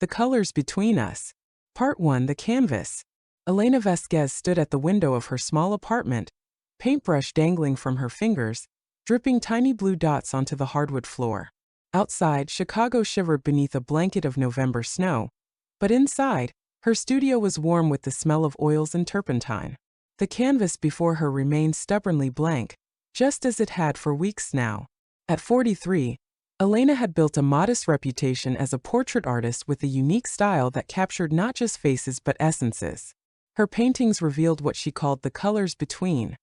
The Colors Between Us. Part 1. The Canvas. Elena Vasquez stood at the window of her small apartment, paintbrush dangling from her fingers, dripping tiny blue dots onto the hardwood floor. Outside, Chicago shivered beneath a blanket of November snow, but inside, her studio was warm with the smell of oils and turpentine. The canvas before her remained stubbornly blank, just as it had for weeks now. At 43, Elena had built a modest reputation as a portrait artist with a unique style that captured not just faces but essences. Her paintings revealed what she called the colors between,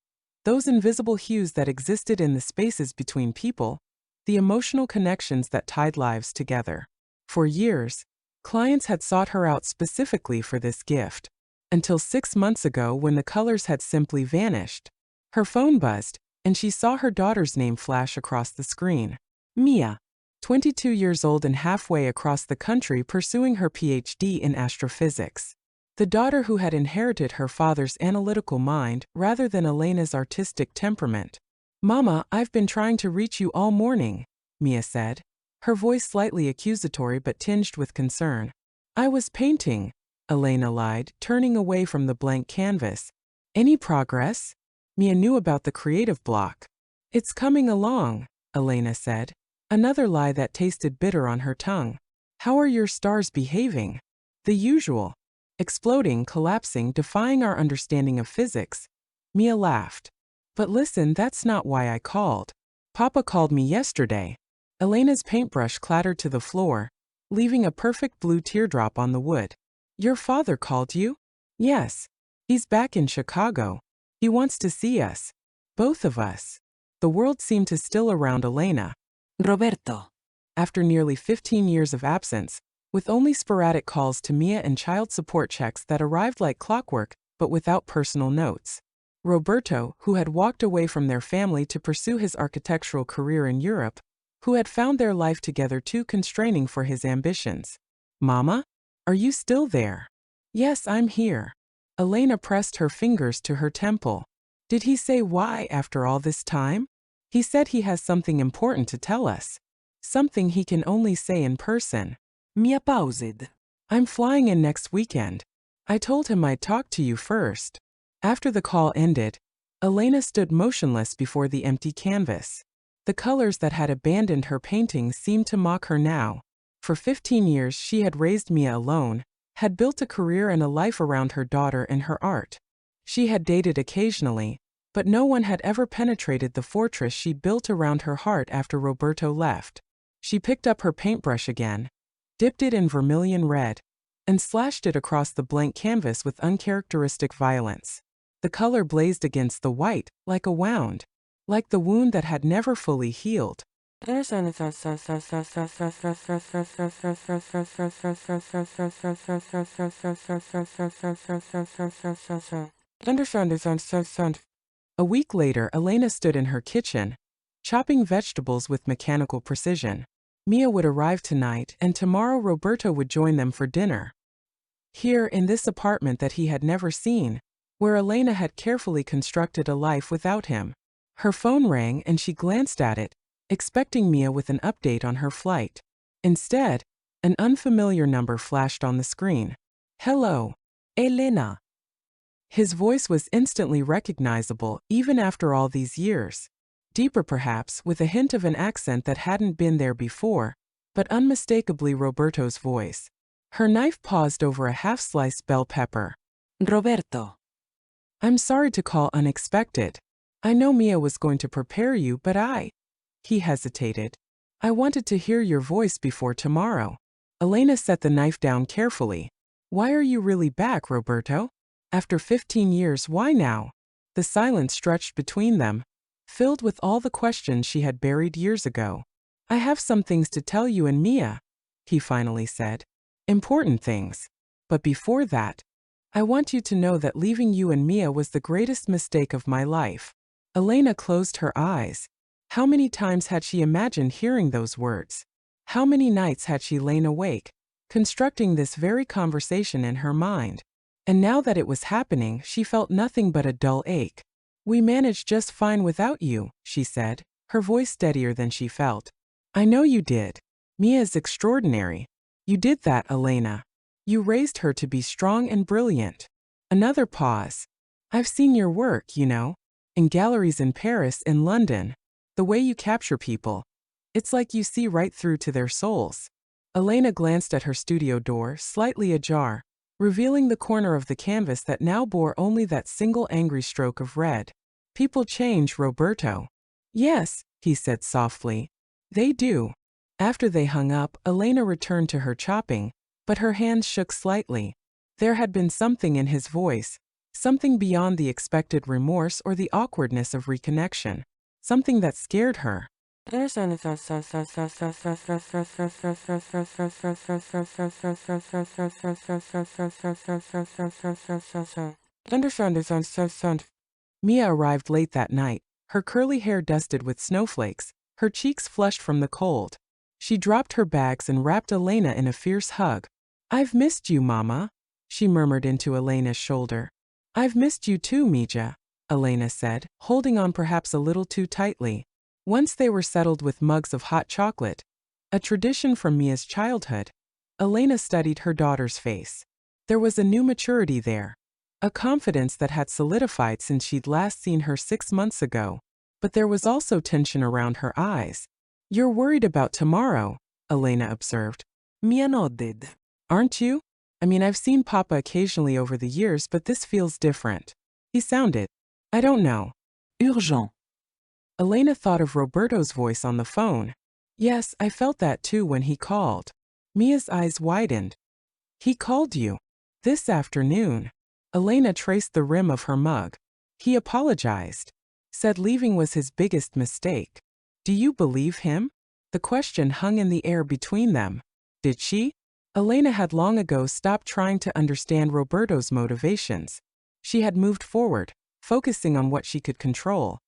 those invisible hues that existed in the spaces between people, the emotional connections that tied lives together. For years, clients had sought her out specifically for this gift, until 6 months ago when the colors had simply vanished. Her phone buzzed, and she saw her daughter's name flash across the screen. Mia, 22 years old and halfway across the country pursuing her PhD in astrophysics. The daughter who had inherited her father's analytical mind rather than Elena's artistic temperament. "Mama, I've been trying to reach you all morning," Mia said, her voice slightly accusatory but tinged with concern. "I was painting," Elena lied, turning away from the blank canvas. "Any progress?" Mia knew about the creative block. "It's coming along," Elena said, another lie that tasted bitter on her tongue. "How are your stars behaving?" "The usual. Exploding, collapsing, defying our understanding of physics." Mia laughed. "But listen, that's not why I called. Papa called me yesterday." Elena's paintbrush clattered to the floor, leaving a perfect blue teardrop on the wood. "Your father called you?" "Yes. He's back in Chicago. He wants to see us. Both of us." The world seemed to still around Elena. Roberto. After nearly 15 years of absence, with only sporadic calls to Mia and child support checks that arrived like clockwork, but without personal notes. Roberto, who had walked away from their family to pursue his architectural career in Europe, who had found their life together too constraining for his ambitions. "Mama? Are you still there?" "Yes, I'm here." Elena pressed her fingers to her temple. "Did he say why after all this time?" "He said he has something important to tell us. Something he can only say in person." Mia paused. "I'm flying in next weekend. I told him I'd talk to you first." After the call ended, Elena stood motionless before the empty canvas. The colors that had abandoned her paintings seemed to mock her now. For 15 years she had raised Mia alone, had built a career and a life around her daughter and her art. She had dated occasionally, but no one had ever penetrated the fortress she built around her heart after Roberto left. She picked up her paintbrush again, dipped it in vermilion red, and slashed it across the blank canvas with uncharacteristic violence. The color blazed against the white, like a wound, like the wound that had never fully healed. A week later, Elena stood in her kitchen, chopping vegetables with mechanical precision. Mia would arrive tonight, and tomorrow Roberto would join them for dinner. Here, in this apartment that he had never seen, where Elena had carefully constructed a life without him. Her phone rang and she glanced at it, expecting Mia with an update on her flight. Instead, an unfamiliar number flashed on the screen. "Hello, Elena." His voice was instantly recognizable, even after all these years. Deeper perhaps, with a hint of an accent that hadn't been there before, but unmistakably Roberto's voice. Her knife paused over a half-sliced bell pepper. "Roberto." "I'm sorry to call unexpected. I know Mia was going to prepare you, but He hesitated. "I wanted to hear your voice before tomorrow." Elena set the knife down carefully. "Why are you really back, Roberto? After 15 years, why now?" The silence stretched between them, filled with all the questions she had buried years ago. "I have some things to tell you and Mia," he finally said. "Important things. But before that, I want you to know that leaving you and Mia was the greatest mistake of my life." Elena closed her eyes. How many times had she imagined hearing those words? How many nights had she lain awake, constructing this very conversation in her mind? And now that it was happening, she felt nothing but a dull ache. "We managed just fine without you," she said, her voice steadier than she felt. "I know you did. Mia is extraordinary. You did that, Elena. You raised her to be strong and brilliant. Another pause. I've seen your work, in galleries in Paris and London. The way you capture people. It's like you see right through to their souls. Elena glanced at her studio door, slightly ajar, revealing the corner of the canvas that now bore only that single angry stroke of red. People change, Roberto. Yes, he said softly. They do. After they hung up, Elena returned to her chopping, but her hands shook slightly. There had been something in his voice, something beyond the expected remorse or the awkwardness of reconnection, something that scared her. Mia arrived late that night, her curly hair dusted with snowflakes, her cheeks flushed from the cold. She dropped her bags and wrapped Elena in a fierce hug. I've missed you, Mama, she murmured into Elena's shoulder. I've missed you too, Mija, Elena said, holding on perhaps a little too tightly. Once they were settled with mugs of hot chocolate, a tradition from Mia's childhood, Elena studied her daughter's face. There was a new maturity there, a confidence that had solidified since she'd last seen her 6 months ago. But there was also tension around her eyes. You're worried about tomorrow, Elena observed. Mia nodded. Aren't you? I've seen Papa occasionally over the years, but this feels different. He sounded, I don't know. Urgent. Elena thought of Roberto's voice on the phone. Yes, I felt that too when he called. Mia's eyes widened. He called you. This afternoon. Elena traced the rim of her mug. He apologized. Said leaving was his biggest mistake. Do you believe him? The question hung in the air between them. Did she? Elena had long ago stopped trying to understand Roberto's motivations. She had moved forward, focusing on what she could control.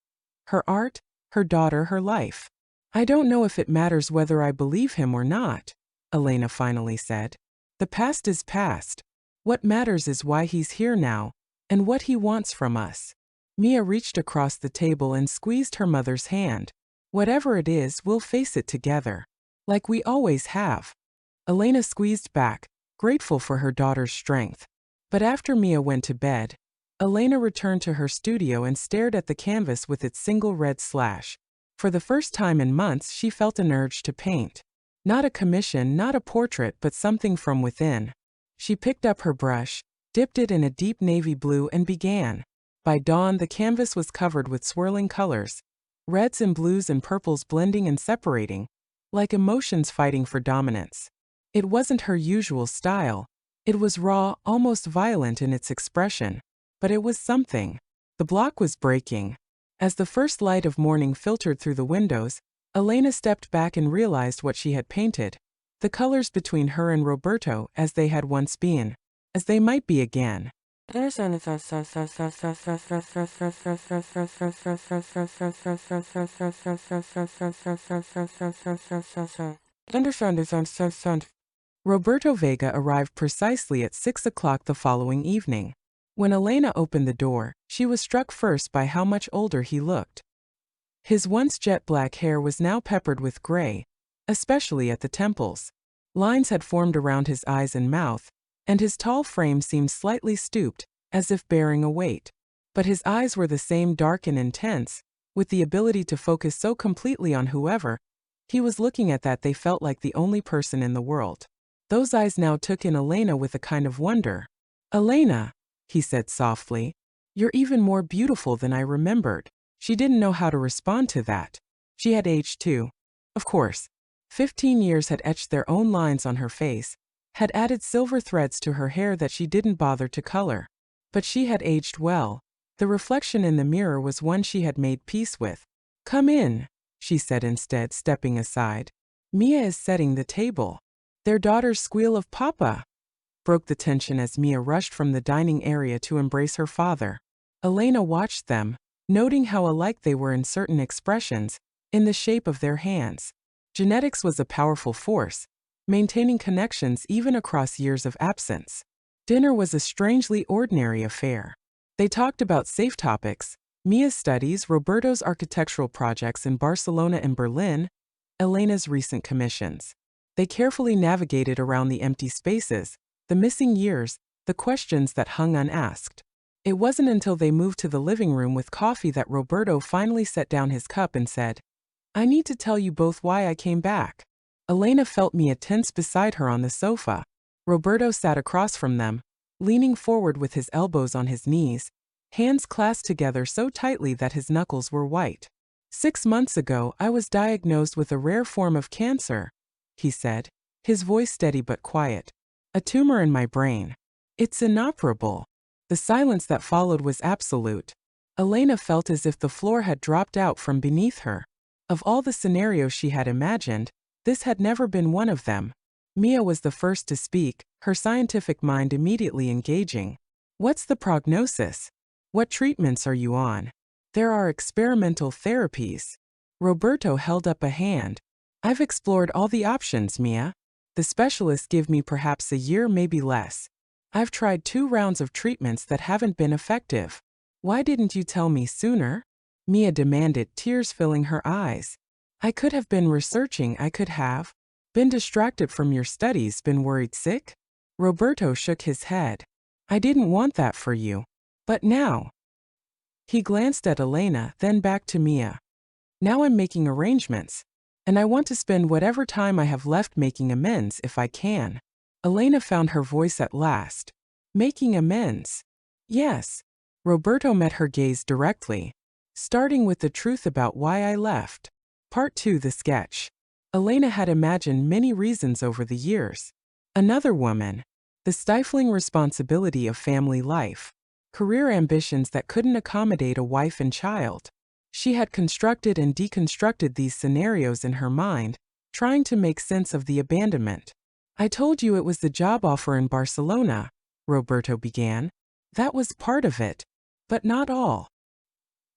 Her art, her daughter, her life. I don't know if it matters whether I believe him or not, Elena finally said. The past is past. What matters is why he's here now, and what he wants from us. Mia reached across the table and squeezed her mother's hand. Whatever it is, we'll face it together. Like we always have. Elena squeezed back, grateful for her daughter's strength. But after Mia went to bed, Elena returned to her studio and stared at the canvas with its single red slash. For the first time in months, she felt an urge to paint. Not a commission, not a portrait, but something from within. She picked up her brush, dipped it in a deep navy blue and began. By dawn, the canvas was covered with swirling colors, reds and blues and purples blending and separating, like emotions fighting for dominance. It wasn't her usual style. It was raw, almost violent in its expression. But it was something. The block was breaking. As the first light of morning filtered through the windows, Elena stepped back and realized what she had painted. The colors between her and Roberto as they had once been, as they might be again. Roberto Vega arrived precisely at 6 o'clock the following evening. When Elena opened the door, she was struck first by how much older he looked. His once jet black hair was now peppered with gray, especially at the temples. Lines had formed around his eyes and mouth, and his tall frame seemed slightly stooped, as if bearing a weight. But his eyes were the same, dark and intense, with the ability to focus so completely on whoever he was looking at that they felt like the only person in the world. Those eyes now took in Elena with a kind of wonder. Elena, he said softly, you're even more beautiful than I remembered. She didn't know how to respond to that. She had aged too. Of course. 15 years had etched their own lines on her face, had added silver threads to her hair that she didn't bother to color. But she had aged well. The reflection in the mirror was one she had made peace with. Come in, she said instead, stepping aside. Mia is setting the table. Their daughter's squeal of Papa broke the tension as Mia rushed from the dining area to embrace her father. Elena watched them, noting how alike they were in certain expressions, in the shape of their hands. Genetics was a powerful force, maintaining connections even across years of absence. Dinner was a strangely ordinary affair. They talked about safe topics, Mia's studies, Roberto's architectural projects in Barcelona and Berlin, Elena's recent commissions. They carefully navigated around the empty spaces, the missing years, the questions that hung unasked. It wasn't until they moved to the living room with coffee that Roberto finally set down his cup and said, "I need to tell you both why I came back." Elena felt Mia tense beside her on the sofa. Roberto sat across from them, leaning forward with his elbows on his knees, hands clasped together so tightly that his knuckles were white. 6 months ago, I was diagnosed with a rare form of cancer, he said, his voice steady but quiet. A tumor in my brain. It's inoperable. The silence that followed was absolute. Elena felt as if the floor had dropped out from beneath her. Of all the scenarios she had imagined, this had never been one of them. Mia was the first to speak, her scientific mind immediately engaging. What's the prognosis? What treatments are you on? There are experimental therapies. Roberto held up a hand. I've explored all the options, Mia. The specialists give me perhaps a year, maybe less. I've tried 2 rounds of treatments that haven't been effective. Why didn't you tell me sooner? Mia demanded, tears filling her eyes. I could have been researching, I could have been distracted from your studies, been worried sick? Roberto shook his head. I didn't want that for you. But now. He glanced at Elena, then back to Mia. Now I'm making arrangements. And I want to spend whatever time I have left making amends if I can. Elena found her voice at last. Making amends? Yes. Roberto met her gaze directly. Starting with the truth about why I left. Part 2, the sketch. Elena had imagined many reasons over the years. Another woman. The stifling responsibility of family life. Career ambitions that couldn't accommodate a wife and child. She had constructed and deconstructed these scenarios in her mind, trying to make sense of the abandonment. I told you it was the job offer in Barcelona, Roberto began. That was part of it, but not all.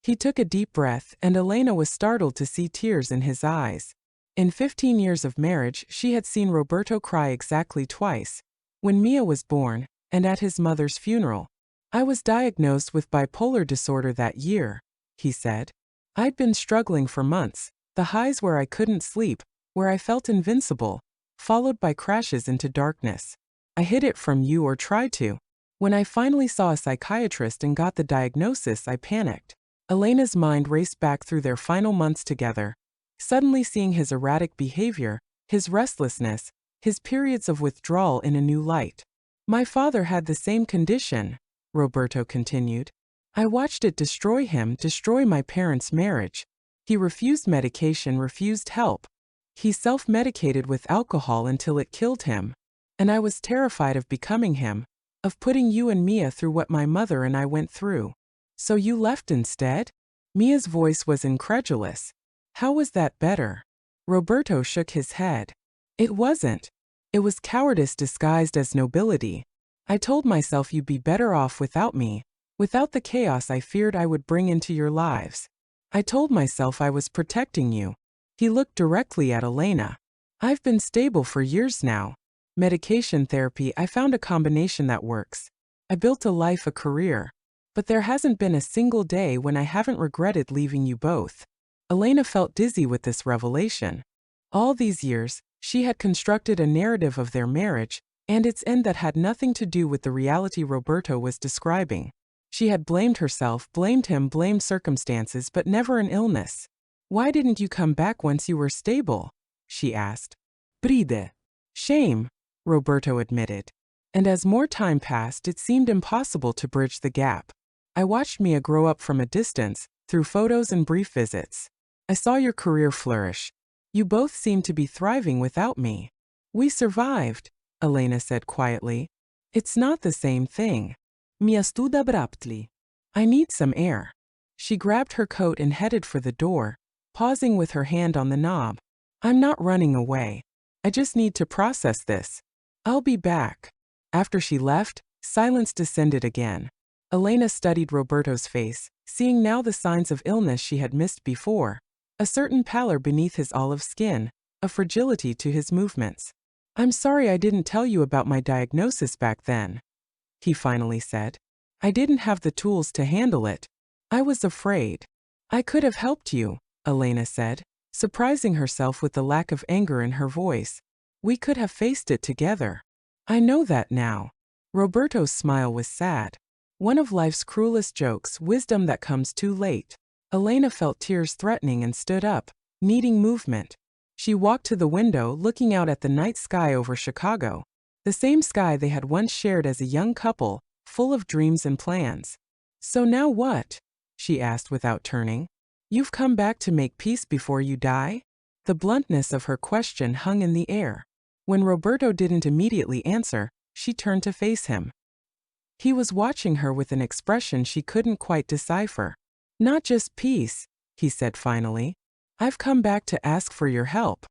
He took a deep breath, and Elena was startled to see tears in his eyes. In 15 years of marriage, she had seen Roberto cry exactly twice. When Mia was born, and at his mother's funeral. I was diagnosed with bipolar disorder that year, he said. I'd been struggling for months, the highs where I couldn't sleep, where I felt invincible, followed by crashes into darkness. I hid it from you, or tried to. When I finally saw a psychiatrist and got the diagnosis, I panicked. Elena's mind raced back through their final months together, suddenly seeing his erratic behavior, his restlessness, his periods of withdrawal in a new light. My father had the same condition, Roberto continued. I watched it destroy him, destroy my parents' marriage. He refused medication, refused help. He self-medicated with alcohol until it killed him. And I was terrified of becoming him, of putting you and Mia through what my mother and I went through. So you left instead? Mia's voice was incredulous. How was that better? Roberto shook his head. It wasn't. It was cowardice disguised as nobility. I told myself you'd be better off without me, without the chaos I feared I would bring into your lives. I told myself I was protecting you. He looked directly at Elena. I've been stable for years now. Medication therapy, I found a combination that works. I built a life, a career. But there hasn't been a single day when I haven't regretted leaving you both. Elena felt dizzy with this revelation. All these years, she had constructed a narrative of their marriage, and its end that had nothing to do with the reality Roberto was describing. She had blamed herself, blamed him, blamed circumstances, but never an illness. Why didn't you come back once you were stable? She asked. Bride. Shame, Roberto admitted. And as more time passed, it seemed impossible to bridge the gap. I watched Mia grow up from a distance, through photos and brief visits. I saw your career flourish. You both seemed to be thriving without me. We survived, Elena said quietly. It's not the same thing. Mia stood abruptly. I need some air. She grabbed her coat and headed for the door, pausing with her hand on the knob. I'm not running away. I just need to process this. I'll be back. After she left, silence descended again. Elena studied Roberto's face, seeing now the signs of illness she had missed before. A certain pallor beneath his olive skin, a fragility to his movements. I'm sorry I didn't tell you about my diagnosis back then, he finally said. I didn't have the tools to handle it. I was afraid. I could have helped you, Elena said, surprising herself with the lack of anger in her voice. We could have faced it together. I know that now. Roberto's smile was sad. One of life's cruelest jokes, wisdom that comes too late. Elena felt tears threatening and stood up, needing movement. She walked to the window, looking out at the night sky over Chicago, the same sky they had once shared as a young couple, full of dreams and plans. So now what? She asked without turning. You've come back to make peace before you die? The bluntness of her question hung in the air. When Roberto didn't immediately answer, she turned to face him. He was watching her with an expression she couldn't quite decipher. Not just peace, he said finally. I've come back to ask for your help.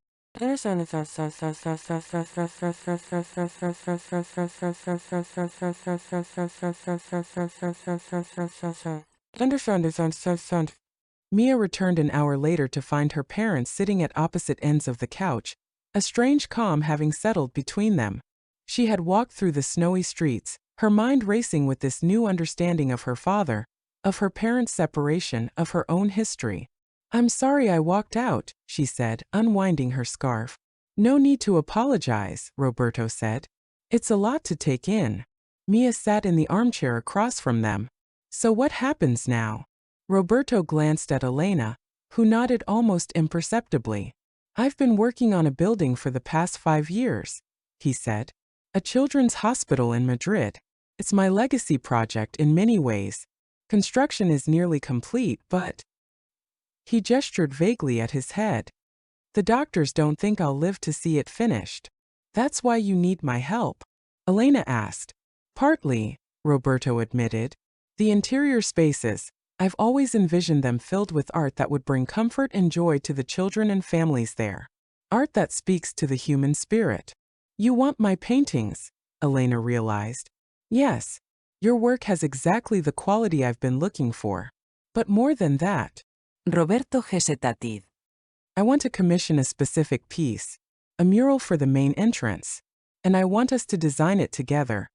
Mia returned an hour later to find her parents sitting at opposite ends of the couch, a strange calm having settled between them. She had walked through the snowy streets, her mind racing with this new understanding of her father, of her parents' separation, of her own history. I'm sorry I walked out, she said, unwinding her scarf. No need to apologize, Roberto said. It's a lot to take in. Mia sat in the armchair across from them. So what happens now? Roberto glanced at Elena, who nodded almost imperceptibly. I've been working on a building for the past 5 years, he said. A children's hospital in Madrid. It's my legacy project in many ways. Construction is nearly complete, but... He gestured vaguely at his head. The doctors don't think I'll live to see it finished. That's why you need my help, Elena asked. Partly, Roberto admitted. The interior spaces, I've always envisioned them filled with art that would bring comfort and joy to the children and families there. Art that speaks to the human spirit. You want my paintings, Elena realized. Yes, your work has exactly the quality I've been looking for. But more than that, Roberto hesitated. I want to commission a specific piece, a mural for the main entrance, and I want us to design it together.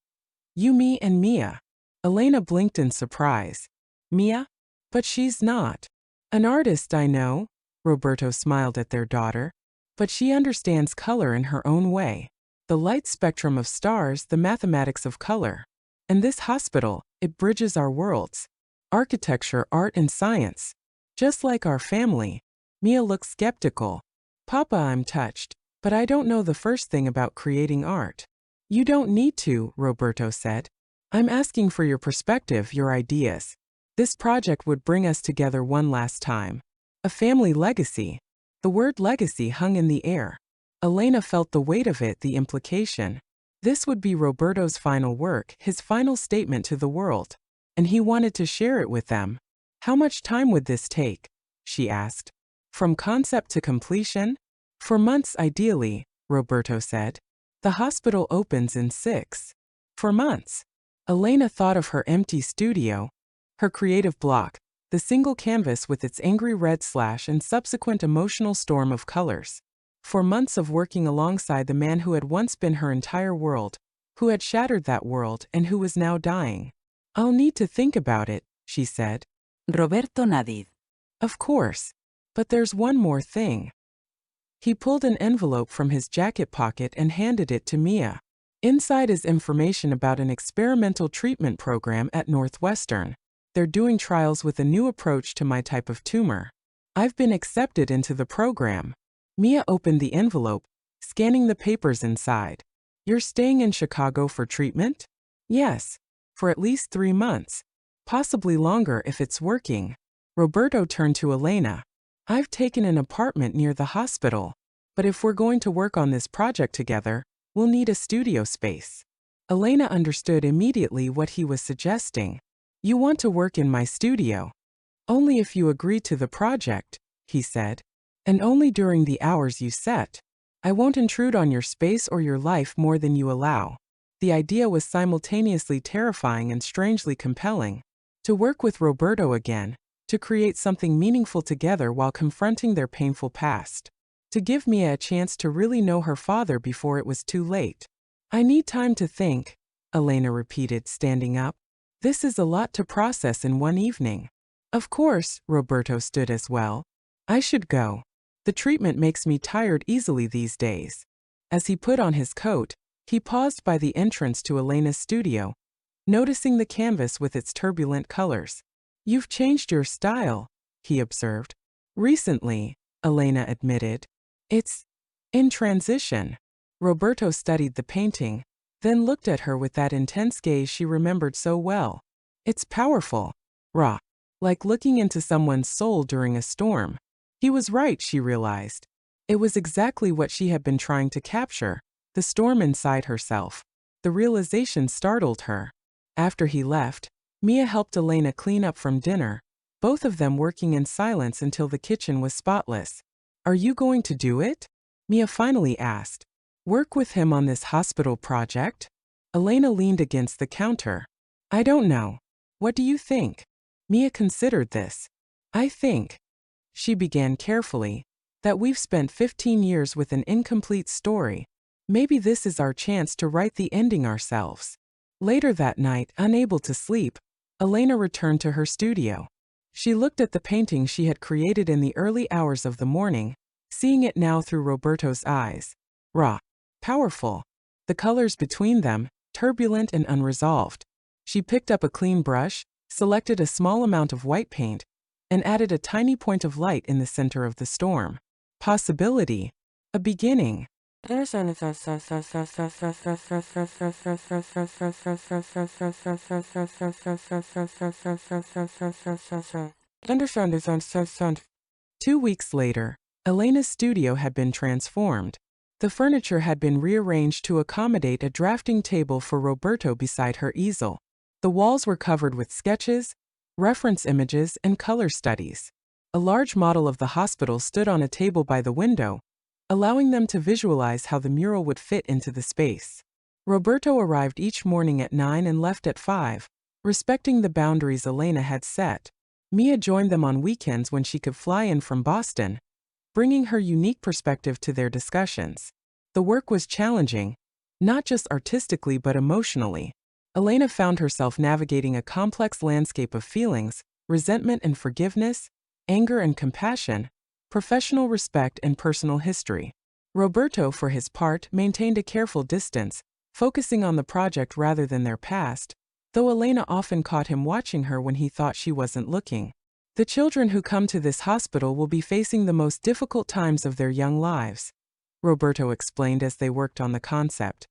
You, me, and Mia. Elena blinked in surprise. Mia? But she's not. An artist, I know, Roberto smiled at their daughter. But she understands color in her own way. The light spectrum of stars, the mathematics of color. And this hospital, it bridges our worlds. Architecture, art, and science. Just like our family. Mia looked skeptical. Papa, I'm touched, but I don't know the first thing about creating art. You don't need to, Roberto said. I'm asking for your perspective, your ideas. This project would bring us together one last time. A family legacy. The word legacy hung in the air. Elena felt the weight of it, the implication. This would be Roberto's final work, his final statement to the world. And he wanted to share it with them. How much time would this take? She asked. From concept to completion? For months ideally, Roberto said. The hospital opens in 6. For months. Elena thought of her empty studio, her creative block, the single canvas with its angry red slash and subsequent emotional storm of colors. For months of working alongside the man who had once been her entire world, who had shattered that world and who was now dying. I'll need to think about it, she said. Roberto nodded. Of course. But there's one more thing. He pulled an envelope from his jacket pocket and handed it to Mia. Inside is information about an experimental treatment program at Northwestern. They're doing trials with a new approach to my type of tumor. I've been accepted into the program. Mia opened the envelope, scanning the papers inside. You're staying in Chicago for treatment? Yes. For at least 3 months. Possibly longer if it's working. Roberto turned to Elena. I've taken an apartment near the hospital. But if we're going to work on this project together, we'll need a studio space. Elena understood immediately what he was suggesting. You want to work in my studio. Only if you agree to the project, he said. And only during the hours you set. I won't intrude on your space or your life more than you allow. The idea was simultaneously terrifying and strangely compelling. To work with Roberto again, to create something meaningful together while confronting their painful past. To give Mia a chance to really know her father before it was too late. I need time to think, Elena repeated, standing up. This is a lot to process in one evening. Of course, Roberto stood as well. I should go. The treatment makes me tired easily these days. As he put on his coat, he paused by the entrance to Elena's studio, noticing the canvas with its turbulent colors. "You've changed your style," he observed. "Recently," Elena admitted. "It's in transition." Roberto studied the painting, then looked at her with that intense gaze she remembered so well. "It's powerful. Raw. Like looking into someone's soul during a storm." He was right, she realized. It was exactly what she had been trying to capture, the storm inside herself. The realization startled her. After he left, Mia helped Elena clean up from dinner, both of them working in silence until the kitchen was spotless. "Are you going to do it?" Mia finally asked. "Work with him on this hospital project?" Elena leaned against the counter. "I don't know. What do you think?" Mia considered this. "I think," she began carefully, "that we've spent 15 years with an incomplete story. Maybe this is our chance to write the ending ourselves." Later that night, unable to sleep, Elena returned to her studio. She looked at the painting she had created in the early hours of the morning, seeing it now through Roberto's eyes. Raw. Powerful. The colors between them, turbulent and unresolved. She picked up a clean brush, selected a small amount of white paint, and added a tiny point of light in the center of the storm. Possibility. A beginning. Understand. 2 weeks later, Elena's studio had been transformed. The furniture had been rearranged to accommodate a drafting table for Roberto beside her easel. The walls were covered with sketches, reference images, and color studies. A large model of the hospital stood on a table by the window, allowing them to visualize how the mural would fit into the space. Roberto arrived each morning at 9 and left at 5, respecting the boundaries Elena had set. Mia joined them on weekends when she could fly in from Boston, bringing her unique perspective to their discussions. The work was challenging, not just artistically but emotionally. Elena found herself navigating a complex landscape of feelings, resentment and forgiveness, anger and compassion, professional respect and personal history. Roberto, for his part, maintained a careful distance, focusing on the project rather than their past, though Elena often caught him watching her when he thought she wasn't looking. "The children who come to this hospital will be facing the most difficult times of their young lives," Roberto explained as they worked on the concept.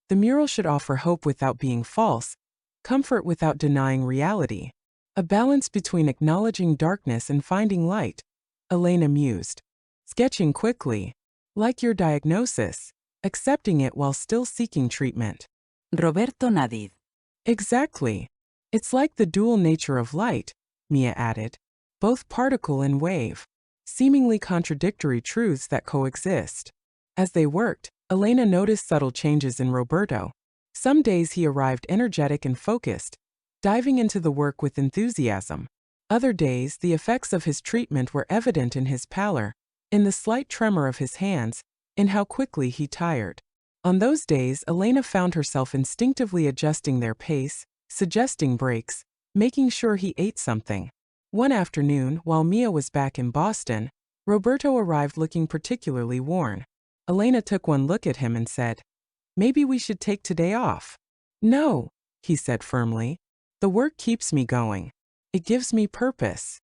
"The mural should offer hope without being false, comfort without denying reality. A balance between acknowledging darkness and finding light," Elena mused. "Sketching quickly. Like your diagnosis, accepting it while still seeking treatment." Roberto Nadid. "Exactly. It's like the dual nature of light," Mia added. "Both particle and wave. Seemingly contradictory truths that coexist." As they worked, Elena noticed subtle changes in Roberto. Some days he arrived energetic and focused, diving into the work with enthusiasm. Other days, the effects of his treatment were evident in his pallor, in the slight tremor of his hands, in how quickly he tired. On those days, Elena found herself instinctively adjusting their pace, suggesting breaks, making sure he ate something. One afternoon, while Mia was back in Boston, Roberto arrived looking particularly worn. Elena took one look at him and said, "Maybe we should take today off." "No," he said firmly. "The work keeps me going. It gives me purpose."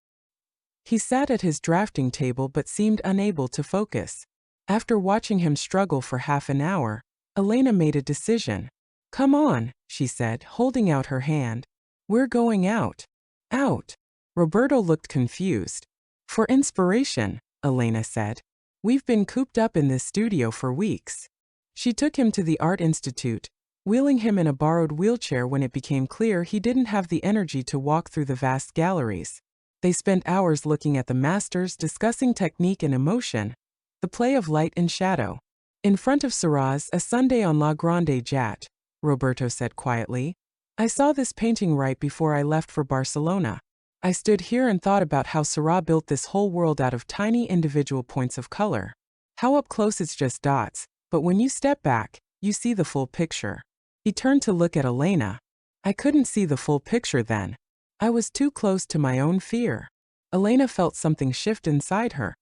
He sat at his drafting table but seemed unable to focus. After watching him struggle for half an hour, Elena made a decision. "Come on," she said, holding out her hand. "We're going out." "Out?" Roberto looked confused. "For inspiration," Elena said. "We've been cooped up in this studio for weeks." She took him to the Art Institute, wheeling him in a borrowed wheelchair when it became clear he didn't have the energy to walk through the vast galleries. They spent hours looking at the masters, discussing technique and emotion, the play of light and shadow. "In front of Seurat's A Sunday on La Grande Jatte," Roberto said quietly. "I saw this painting right before I left for Barcelona. I stood here and thought about how Seurat built this whole world out of tiny individual points of color. How up close it's just dots, but when you step back, you see the full picture." He turned to look at Elena. "I couldn't see the full picture then. I was too close to my own fear." Elena felt something shift inside her,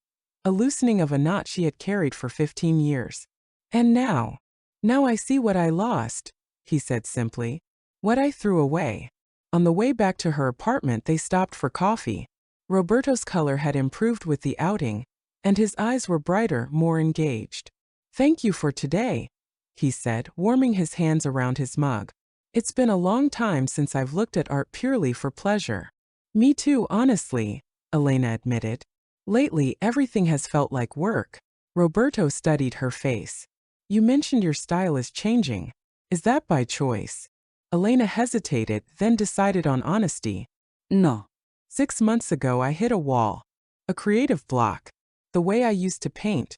a loosening of a knot she had carried for 15 years. And now I see what I lost, he said simply. What I threw away. On the way back to her apartment, they stopped for coffee. Roberto's color had improved with the outing, and his eyes were brighter, more engaged. Thank you for today, he said, warming his hands around his mug. It's been a long time since I've looked at art purely for pleasure. Me too, honestly, Elena admitted. Lately, everything has felt like work. Roberto studied her face. You mentioned your style is changing. Is that by choice? Elena hesitated, then decided on honesty. No. 6 months ago, I hit a wall. A creative block. The way I used to paint.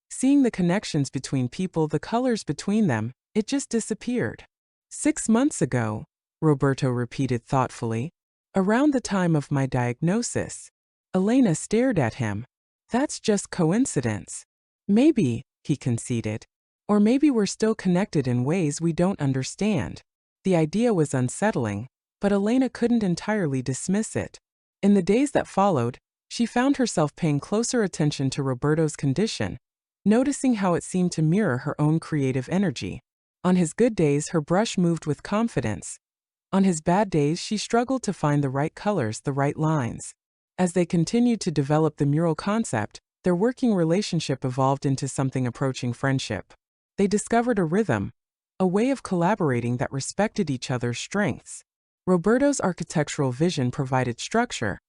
Seeing the connections between people, the colors between them, it just disappeared. 6 months ago, Roberto repeated thoughtfully. Around the time of my diagnosis. Elena stared at him. That's just coincidence. Maybe, he conceded. Or maybe we're still connected in ways we don't understand. The idea was unsettling, but Elena couldn't entirely dismiss it. In the days that followed, she found herself paying closer attention to Roberto's condition, noticing how it seemed to mirror her own creative energy. On his good days, her brush moved with confidence. On his bad days, she struggled to find the right colors, the right lines. As they continued to develop the mural concept, their working relationship evolved into something approaching friendship. They discovered a rhythm, a way of collaborating that respected each other's strengths. Roberto's architectural vision provided structure.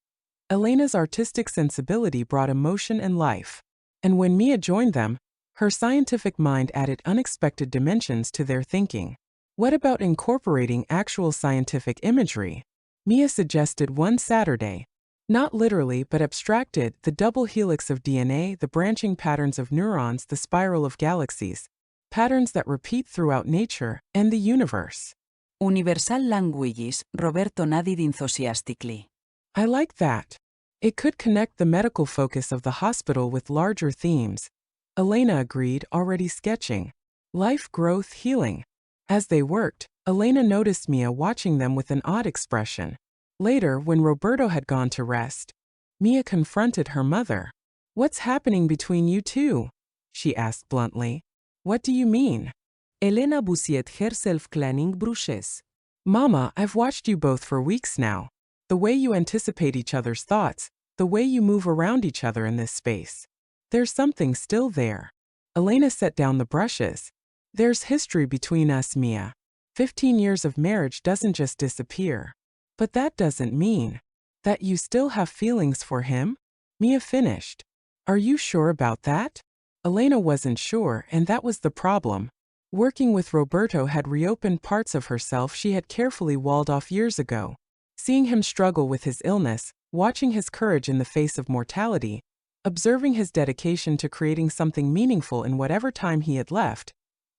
Elena's artistic sensibility brought emotion and life. And when Mia joined them, her scientific mind added unexpected dimensions to their thinking. What about incorporating actual scientific imagery? Mia suggested one Saturday. Not literally, but abstracted, the double helix of DNA, the branching patterns of neurons, the spiral of galaxies. Patterns that repeat throughout nature and the universe. Universal languigis, Roberto nodded enthusiastically. I like that. It could connect the medical focus of the hospital with larger themes. Elena agreed, already sketching. Life, growth, healing. As they worked, Elena noticed Mia watching them with an odd expression. Later, when Roberto had gone to rest, Mia confronted her mother. What's happening between you two? She asked bluntly. What do you mean? Elena Boussiet herself clanning bruches. Mama, I've watched you both for weeks now. The way you anticipate each other's thoughts, the way you move around each other in this space. There's something still there. Elena set down the brushes. There's history between us, Mia. 15 years of marriage doesn't just disappear. But that doesn't mean that you still have feelings for him? Mia finished. Are you sure about that? Elena wasn't sure, and that was the problem. Working with Roberto had reopened parts of herself she had carefully walled off years ago. Seeing him struggle with his illness, watching his courage in the face of mortality, observing his dedication to creating something meaningful in whatever time he had left,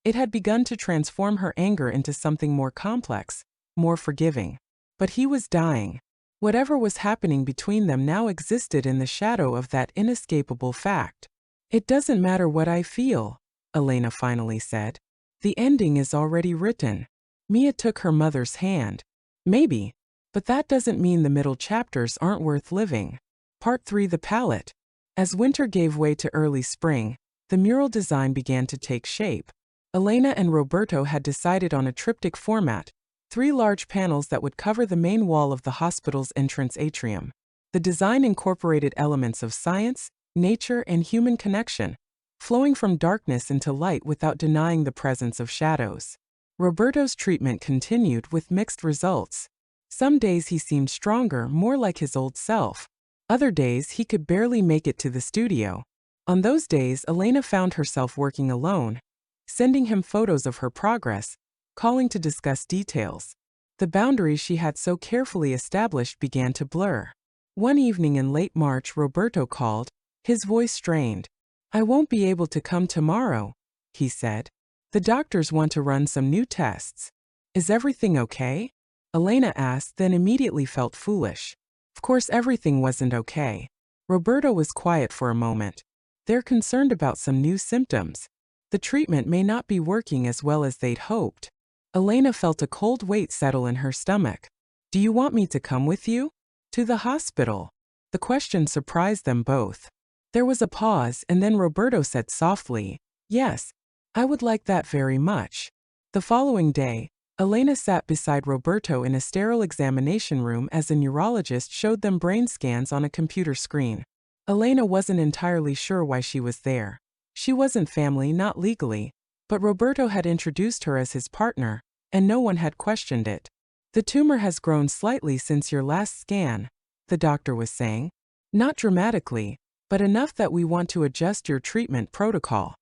it had begun to transform her anger into something more complex, more forgiving. But he was dying. Whatever was happening between them now existed in the shadow of that inescapable fact. It doesn't matter what I feel, Elena finally said. The ending is already written. Mia took her mother's hand. Maybe, but that doesn't mean the middle chapters aren't worth living. Part 3: The Palette. As winter gave way to early spring, the mural design began to take shape. Elena and Roberto had decided on a triptych format, 3 large panels that would cover the main wall of the hospital's entrance atrium. The design incorporated elements of science, nature, and human connection, flowing from darkness into light without denying the presence of shadows. Roberto's treatment continued with mixed results. Some days he seemed stronger, more like his old self. Other days he could barely make it to the studio. On those days, Elena found herself working alone, sending him photos of her progress, calling to discuss details. The boundaries she had so carefully established began to blur. One evening in late March, Roberto called, his voice strained. I won't be able to come tomorrow, he said. The doctors want to run some new tests. Is everything okay? Elena asked, then immediately felt foolish. Of course everything wasn't okay. Roberto was quiet for a moment. They're concerned about some new symptoms. The treatment may not be working as well as they'd hoped. Elena felt a cold weight settle in her stomach. Do you want me to come with you? To the hospital? The question surprised them both. There was a pause, and then Roberto said softly, Yes, I would like that very much. The following day, Elena sat beside Roberto in a sterile examination room as a neurologist showed them brain scans on a computer screen. Elena wasn't entirely sure why she was there. She wasn't family, not legally, but Roberto had introduced her as his partner, and no one had questioned it. The tumor has grown slightly since your last scan, the doctor was saying. Not dramatically, but enough that we want to adjust your treatment protocol.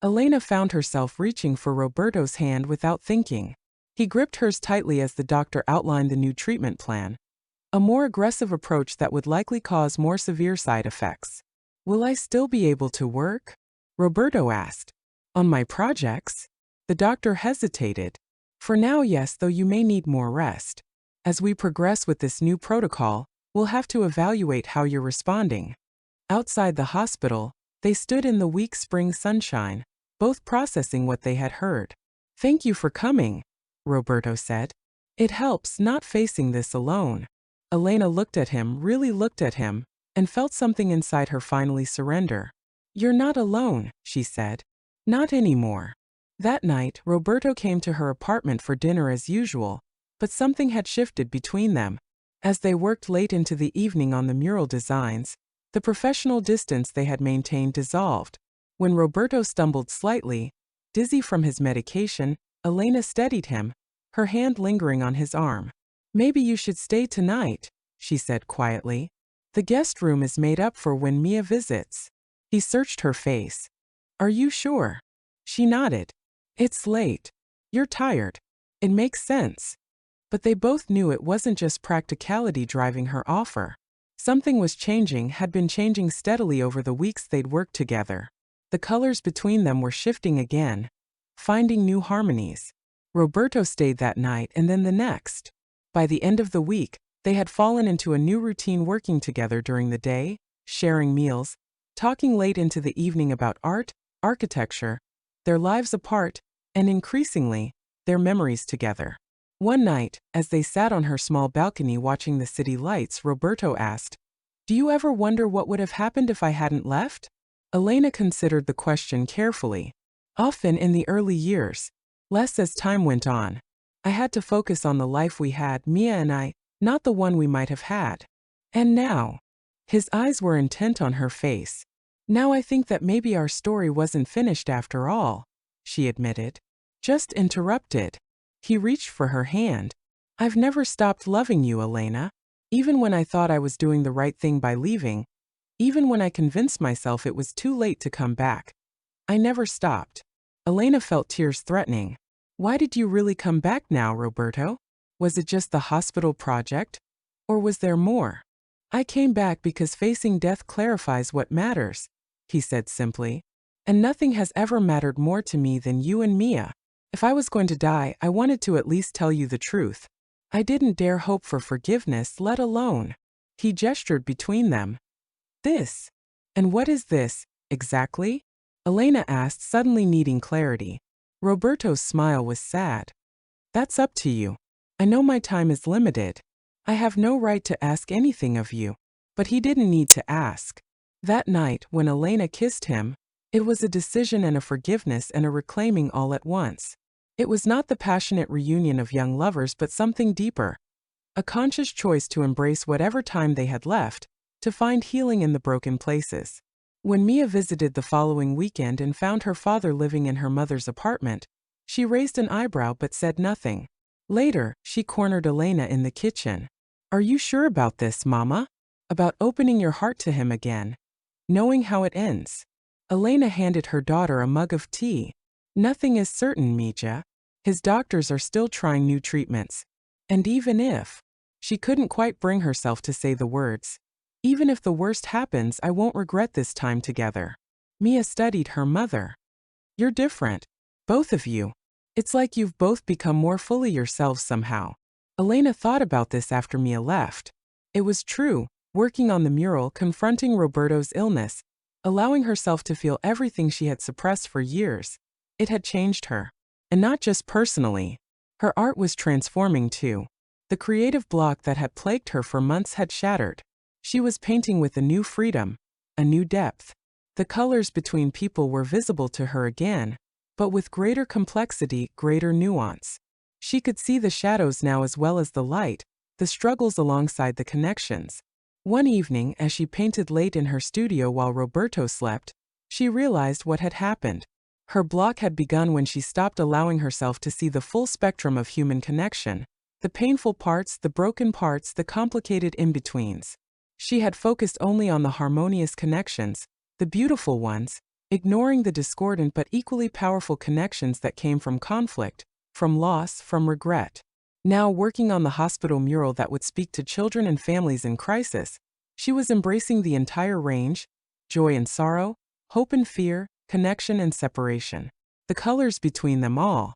Elena found herself reaching for Roberto's hand without thinking. He gripped hers tightly as the doctor outlined the new treatment plan. A more aggressive approach that would likely cause more severe side effects. Will I still be able to work? Roberto asked. On my projects? The doctor hesitated. For now, yes, though you may need more rest. As we progress with this new protocol, we'll have to evaluate how you're responding. Outside the hospital, they stood in the weak spring sunshine, both processing what they had heard. Thank you for coming, Roberto said. It helps not facing this alone. Elena looked at him, really looked at him, and felt something inside her finally surrender. You're not alone, she said. Not anymore. That night, Roberto came to her apartment for dinner as usual, but something had shifted between them. As they worked late into the evening on the mural designs, the professional distance they had maintained dissolved. When Roberto stumbled slightly, dizzy from his medication, Elena steadied him, her hand lingering on his arm. Maybe you should stay tonight, she said quietly. The guest room is made up for when Mia visits. He searched her face. Are you sure? She nodded. It's late. You're tired. It makes sense. But they both knew it wasn't just practicality driving her offer. Something was changing, had been changing steadily over the weeks they'd worked together. The colors between them were shifting again, finding new harmonies. Roberto stayed that night and then the next. By the end of the week, they had fallen into a new routine, working together during the day, sharing meals, talking late into the evening about art, architecture, their lives apart, and increasingly, their memories together. One night, as they sat on her small balcony watching the city lights, Roberto asked, "Do you ever wonder what would have happened if I hadn't left?" Elena considered the question carefully. Often in the early years, less as time went on. I had to focus on the life we had, Mia and I, not the one we might have had. And now, his eyes were intent on her face. Now I think that maybe our story wasn't finished after all, she admitted. Just interrupted. He reached for her hand. I've never stopped loving you, Elena. Even when I thought I was doing the right thing by leaving, even when I convinced myself it was too late to come back, I never stopped. Elena felt tears threatening. Why did you really come back now, Roberto? Was it just the hospital project? Or was there more? I came back because facing death clarifies what matters, he said simply. And nothing has ever mattered more to me than you and Mia. If I was going to die, I wanted to at least tell you the truth. I didn't dare hope for forgiveness, let alone. He gestured between them. This. And what is this, exactly? Elena asked, suddenly needing clarity. Roberto's smile was sad. That's up to you. I know my time is limited. I have no right to ask anything of you. But he didn't need to ask. That night, when Elena kissed him, it was a decision and a forgiveness and a reclaiming all at once. It was not the passionate reunion of young lovers, but something deeper. A conscious choice to embrace whatever time they had left, to find healing in the broken places. When Mia visited the following weekend and found her father living in her mother's apartment, she raised an eyebrow but said nothing. Later, she cornered Elena in the kitchen. Are you sure about this, Mama? About opening your heart to him again? Knowing how it ends? Elena handed her daughter a mug of tea. Nothing is certain, Mija. His doctors are still trying new treatments. And even if... She couldn't quite bring herself to say the words. Even if the worst happens, I won't regret this time together. Mia studied her mother. You're different. Both of you. It's like you've both become more fully yourselves somehow. Elena thought about this after Mia left. It was true, working on the mural, confronting Roberto's illness, allowing herself to feel everything she had suppressed for years. It had changed her. And not just personally. Her art was transforming too. The creative block that had plagued her for months had shattered. She was painting with a new freedom, a new depth. The colors between people were visible to her again, but with greater complexity, greater nuance. She could see the shadows now as well as the light, the struggles alongside the connections. One evening, as she painted late in her studio while Roberto slept, she realized what had happened. Her block had begun when she stopped allowing herself to see the full spectrum of human connection, the painful parts, the broken parts, the complicated in-betweens. She had focused only on the harmonious connections, the beautiful ones, ignoring the discordant but equally powerful connections that came from conflict, from loss, from regret. Now, working on the hospital mural that would speak to children and families in crisis, she was embracing the entire range: joy and sorrow, hope and fear, connection and separation. The colors between them all.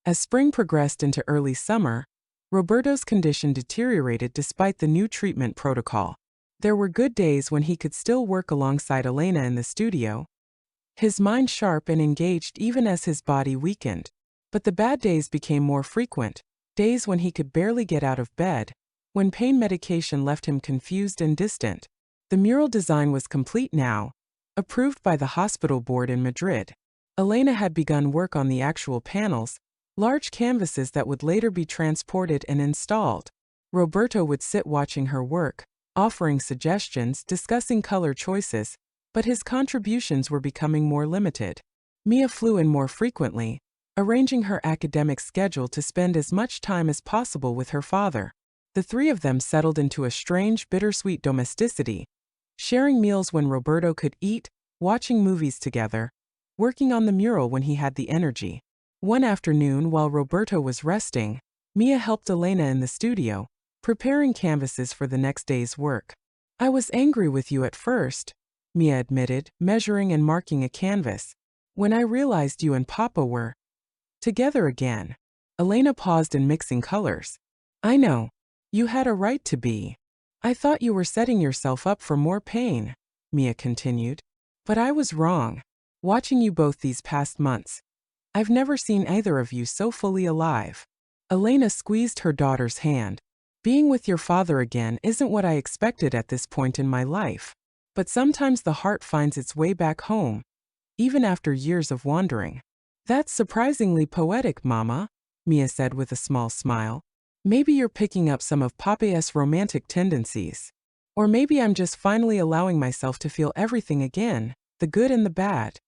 As spring progressed into early summer, Roberto's condition deteriorated despite the new treatment protocol. There were good days when he could still work alongside Elena in the studio, his mind sharp and engaged even as his body weakened. But the bad days became more frequent, days when he could barely get out of bed, when pain medication left him confused and distant. The mural design was complete now, approved by the hospital board in Madrid. Elena had begun work on the actual panels, large canvases that would later be transported and installed. Roberto would sit watching her work, offering suggestions, discussing color choices, but his contributions were becoming more limited. Mia flew in more frequently, arranging her academic schedule to spend as much time as possible with her father. The three of them settled into a strange, bittersweet domesticity, sharing meals when Roberto could eat, watching movies together, working on the mural when he had the energy. One afternoon, while Roberto was resting, Mia helped Elena in the studio, preparing canvases for the next day's work. "I was angry with you at first," Mia admitted, measuring and marking a canvas, "when I realized you and Papa were together again." Elena paused in mixing colors. "I know. You had a right to be. I thought you were setting yourself up for more pain," Mia continued. "But I was wrong. Watching you both these past months, I've never seen either of you so fully alive." Elena squeezed her daughter's hand. "Being with your father again isn't what I expected at this point in my life. But sometimes the heart finds its way back home, even after years of wandering." "That's surprisingly poetic, Mama," Mia said with a small smile. "Maybe you're picking up some of Papa's romantic tendencies. Or maybe I'm just finally allowing myself to feel everything again, the good and the bad,"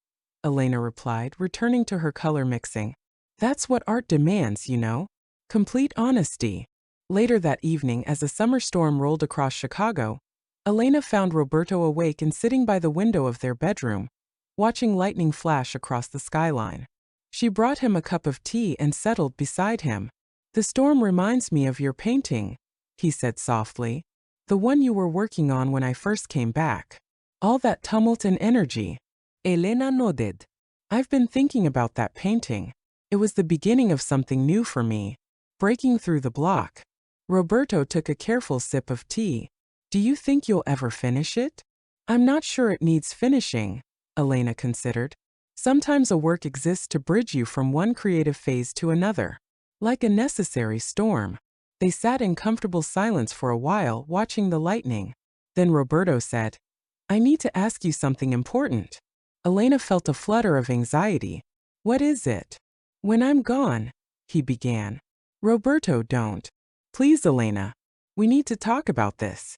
Elena replied, returning to her color mixing. "That's what art demands, you know. Complete honesty." Later that evening, as a summer storm rolled across Chicago, Elena found Roberto awake and sitting by the window of their bedroom, watching lightning flash across the skyline. She brought him a cup of tea and settled beside him. "The storm reminds me of your painting," he said softly. "The one you were working on when I first came back. All that tumult and energy." Elena nodded. "I've been thinking about that painting. It was the beginning of something new for me, breaking through the block." Roberto took a careful sip of tea. "Do you think you'll ever finish it?" "I'm not sure it needs finishing," Elena considered. "Sometimes a work exists to bridge you from one creative phase to another, like a necessary storm." They sat in comfortable silence for a while, watching the lightning. Then Roberto said, "I need to ask you something important." Elena felt a flutter of anxiety. "What is it?" "When I'm gone," he began. "Roberto, don't. Please, Elena. We need to talk about this."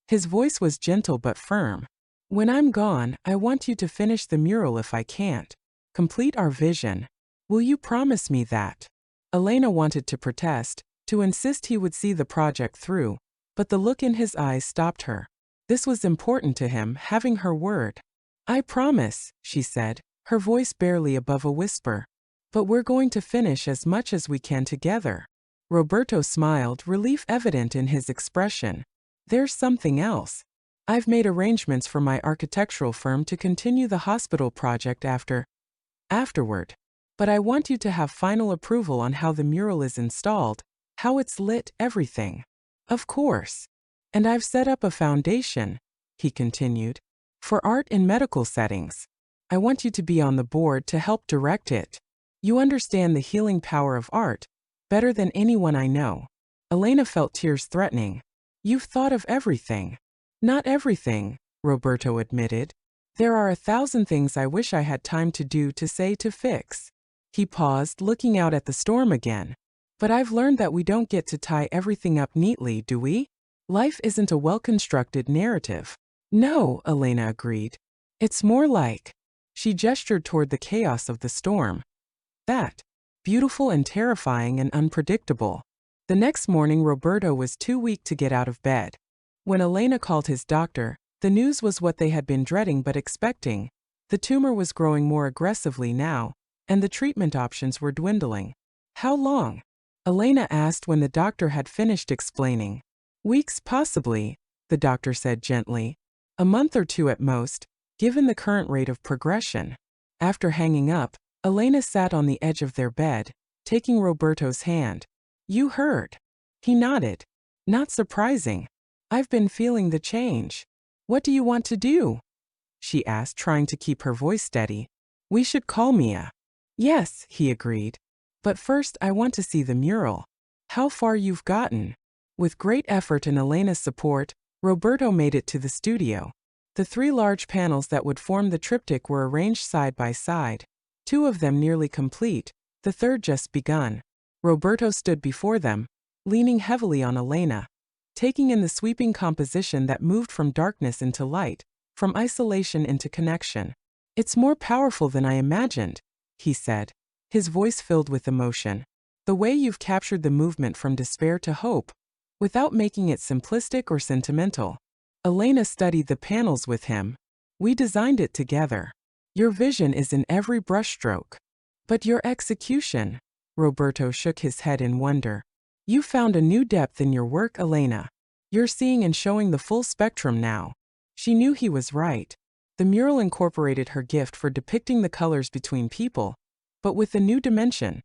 His voice was gentle but firm. "When I'm gone, I want you to finish the mural if I can't. Complete our vision. Will you promise me that?" Elena wanted to protest, to insist he would see the project through, but the look in his eyes stopped her. This was important to him, having her word. "I promise," she said, her voice barely above a whisper. "But we're going to finish as much as we can together." Roberto smiled, relief evident in his expression. "There's something else. I've made arrangements for my architectural firm to continue the hospital project afterward. But I want you to have final approval on how the mural is installed, how it's lit, everything." "Of course. And I've set up a foundation," he continued, "for art in medical settings. I want you to be on the board to help direct it. You understand the healing power of art better than anyone I know." Elena felt tears threatening. You've thought of everything. Not everything, Roberto admitted. There are 1,000 things I wish I had time to do, to say, to fix. He paused, looking out at the storm again. But I've learned that we don't get to tie everything up neatly, do we? Life isn't a well-constructed narrative. No, Elena agreed. It's more like. She gestured toward the chaos of the storm. That. Beautiful and terrifying and unpredictable. The next morning Roberto was too weak to get out of bed. When Elena called his doctor, the news was what they had been dreading but expecting. The tumor was growing more aggressively now, and the treatment options were dwindling. How long? Elena asked when the doctor had finished explaining. Weeks possibly, the doctor said gently. A month or two at most, given the current rate of progression. After hanging up, Elena sat on the edge of their bed, taking Roberto's hand. You heard. He nodded. Not surprising. I've been feeling the change. What do you want to do? She asked, trying to keep her voice steady. We should call Mia. Yes, he agreed. But first I want to see the mural. How far you've gotten. With great effort and Elena's support, Roberto made it to the studio. The 3 large panels that would form the triptych were arranged side by side, 2 of them nearly complete, the third just begun. Roberto stood before them, leaning heavily on Elena, taking in the sweeping composition that moved from darkness into light, from isolation into connection. It's more powerful than I imagined, he said, his voice filled with emotion. The way you've captured the movement from despair to hope, without making it simplistic or sentimental. Elena studied the panels with him. We designed it together. Your vision is in every brushstroke. But your execution, Roberto shook his head in wonder. You found a new depth in your work, Elena. You're seeing and showing the full spectrum now. She knew he was right. The mural incorporated her gift for depicting the colors between people, but with a new dimension,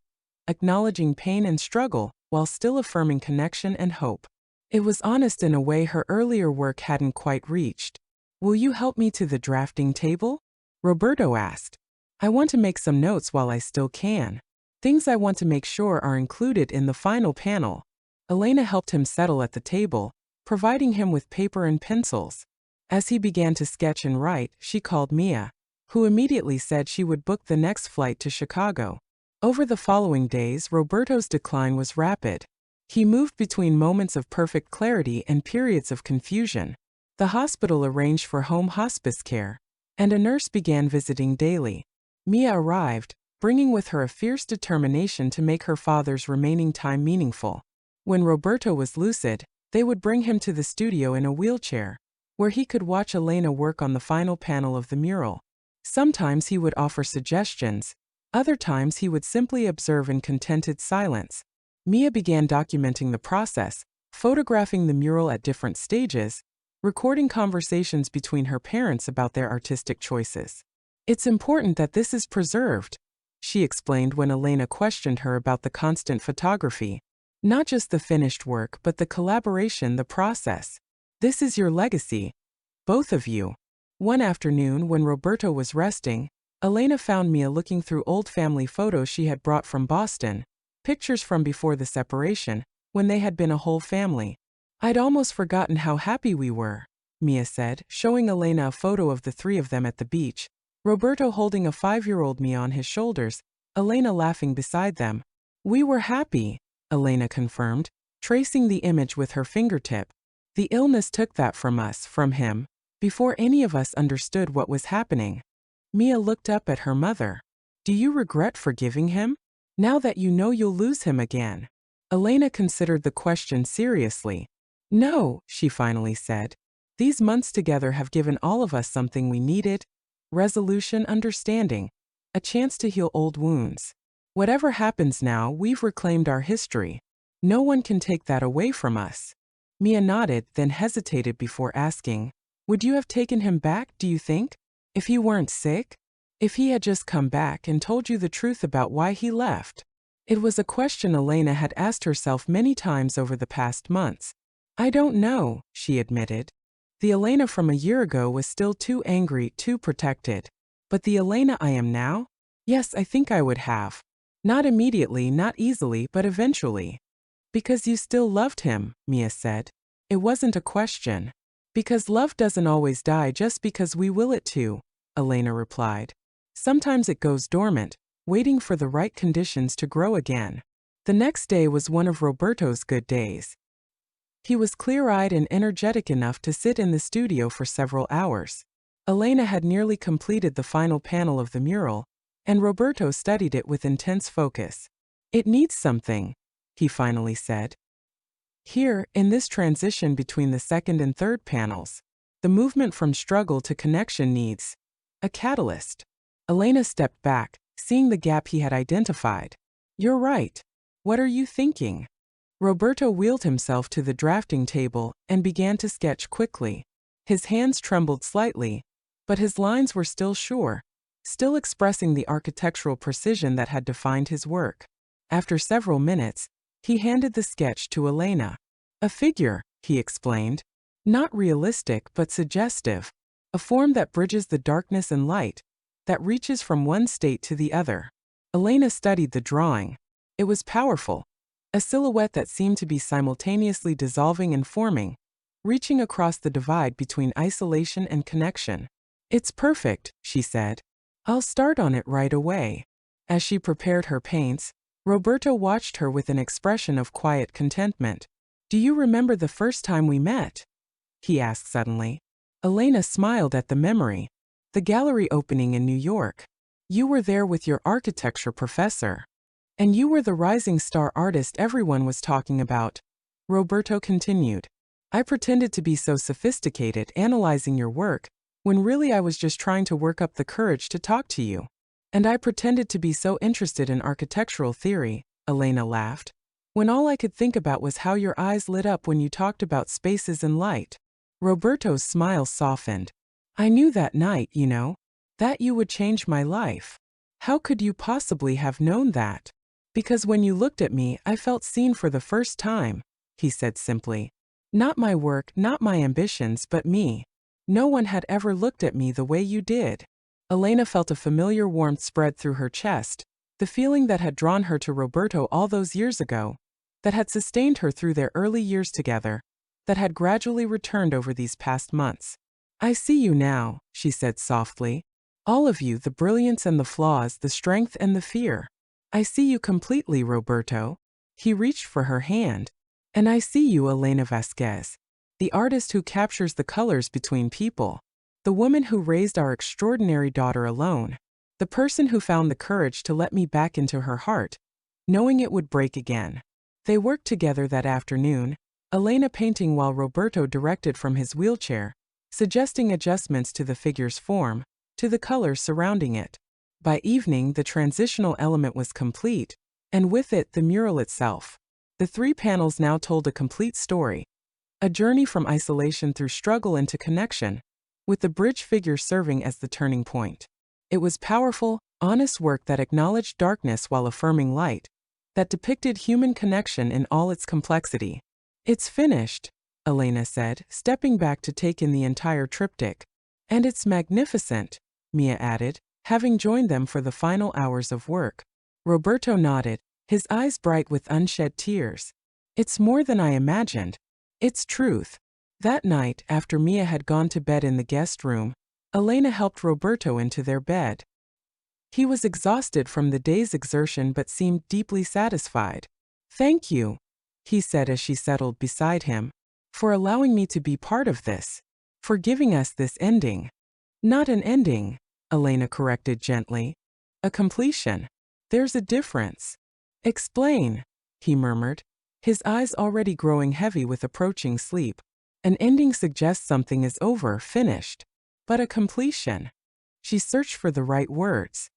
acknowledging pain and struggle while still affirming connection and hope. It was honest in a way her earlier work hadn't quite reached. Will you help me to the drafting table? Roberto asked. I want to make some notes while I still can. Things I want to make sure are included in the final panel. Elena helped him settle at the table, providing him with paper and pencils. As he began to sketch and write, she called Mia, who immediately said she would book the next flight to Chicago. Over the following days, Roberto's decline was rapid. He moved between moments of perfect clarity and periods of confusion. The hospital arranged for home hospice care, and a nurse began visiting daily. Mia arrived, bringing with her a fierce determination to make her father's remaining time meaningful. When Roberto was lucid, they would bring him to the studio in a wheelchair, where he could watch Elena work on the final panel of the mural. Sometimes he would offer suggestions, other times he would simply observe in contented silence. Mia began documenting the process, photographing the mural at different stages, recording conversations between her parents about their artistic choices. It's important that this is preserved, she explained when Elena questioned her about the constant photography. Not just the finished work, but the collaboration, the process. This is your legacy, both of you. One afternoon, when Roberto was resting, Elena found Mia looking through old family photos she had brought from Boston, pictures from before the separation, when they had been a whole family. I'd almost forgotten how happy we were, Mia said, showing Elena a photo of the 3 of them at the beach, Roberto holding a 5-year-old Mia on his shoulders, Elena laughing beside them. We were happy, Elena confirmed, tracing the image with her fingertip. The illness took that from us, from him, before any of us understood what was happening. Mia looked up at her mother. Do you regret forgiving him? Now that you know you'll lose him again. Elena considered the question seriously. No, she finally said. These months together have given all of us something we needed: resolution, understanding, a chance to heal old wounds. Whatever happens now, we've reclaimed our history. No one can take that away from us. Mia nodded, then hesitated before asking, would you have taken him back, do you think? If he weren't sick? If he had just come back and told you the truth about why he left? It was a question Elena had asked herself many times over the past months. I don't know, she admitted. The Elena from a year ago was still too angry, too protected. But the Elena I am now? Yes, I think I would have. Not immediately, not easily, but eventually. Because you still loved him, Mia said. It wasn't a question. Because love doesn't always die just because we will it to, Elena replied. Sometimes it goes dormant, waiting for the right conditions to grow again. The next day was one of Roberto's good days. He was clear-eyed and energetic enough to sit in the studio for several hours. Elena had nearly completed the final panel of the mural, and Roberto studied it with intense focus. It needs something, he finally said. Here, in this transition between the second and third panels, the movement from struggle to connection needs a catalyst. Elena stepped back, seeing the gap he had identified. You're right. What are you thinking? Roberto wheeled himself to the drafting table and began to sketch quickly. His hands trembled slightly, but his lines were still sure, still expressing the architectural precision that had defined his work. After several minutes, he handed the sketch to Elena. A figure, he explained. Not realistic but suggestive. A form that bridges the darkness and light, that reaches from one state to the other. Elena studied the drawing. It was powerful. A silhouette that seemed to be simultaneously dissolving and forming, reaching across the divide between isolation and connection. It's perfect, she said. I'll start on it right away. As she prepared her paints, Roberto watched her with an expression of quiet contentment. Do you remember the first time we met? He asked suddenly. Elena smiled at the memory. The gallery opening in New York. You were there with your architecture professor. And you were the rising star artist everyone was talking about. Roberto continued. I pretended to be so sophisticated analyzing your work, when really I was just trying to work up the courage to talk to you. And I pretended to be so interested in architectural theory, Elena laughed, when all I could think about was how your eyes lit up when you talked about spaces and light. Roberto's smile softened. I knew that night, you know, that you would change my life. How could you possibly have known that? Because when you looked at me, I felt seen for the first time, he said simply. Not my work, not my ambitions, but me. No one had ever looked at me the way you did. Elena felt a familiar warmth spread through her chest, the feeling that had drawn her to Roberto all those years ago, that had sustained her through their early years together, that had gradually returned over these past months. I see you now, she said softly. All of you, the brilliance and the flaws, the strength and the fear. I see you completely, Roberto. He reached for her hand. And I see you, Elena Vasquez, the artist who captures the colors between people, the woman who raised our extraordinary daughter alone, the person who found the courage to let me back into her heart, knowing it would break again. They worked together that afternoon, Elena painting while Roberto directed from his wheelchair, suggesting adjustments to the figure's form, to the colors surrounding it. By evening, the transitional element was complete, and with it, the mural itself. The 3 panels now told a complete story, a journey from isolation through struggle into connection, with the bridge figure serving as the turning point. It was powerful, honest work that acknowledged darkness while affirming light, that depicted human connection in all its complexity. It's finished, Elena said, stepping back to take in the entire triptych. And it's magnificent, Mia added, having joined them for the final hours of work. Roberto nodded, his eyes bright with unshed tears. It's more than I imagined. It's truth. That night, after Mia had gone to bed in the guest room, Elena helped Roberto into their bed. He was exhausted from the day's exertion but seemed deeply satisfied. Thank you, he said as she settled beside him, for allowing me to be part of this, for giving us this ending. Not an ending, Elena corrected gently. A completion. There's a difference. Explain, he murmured, his eyes already growing heavy with approaching sleep. An ending suggests something is over, finished. But a completion. She searched for the right words.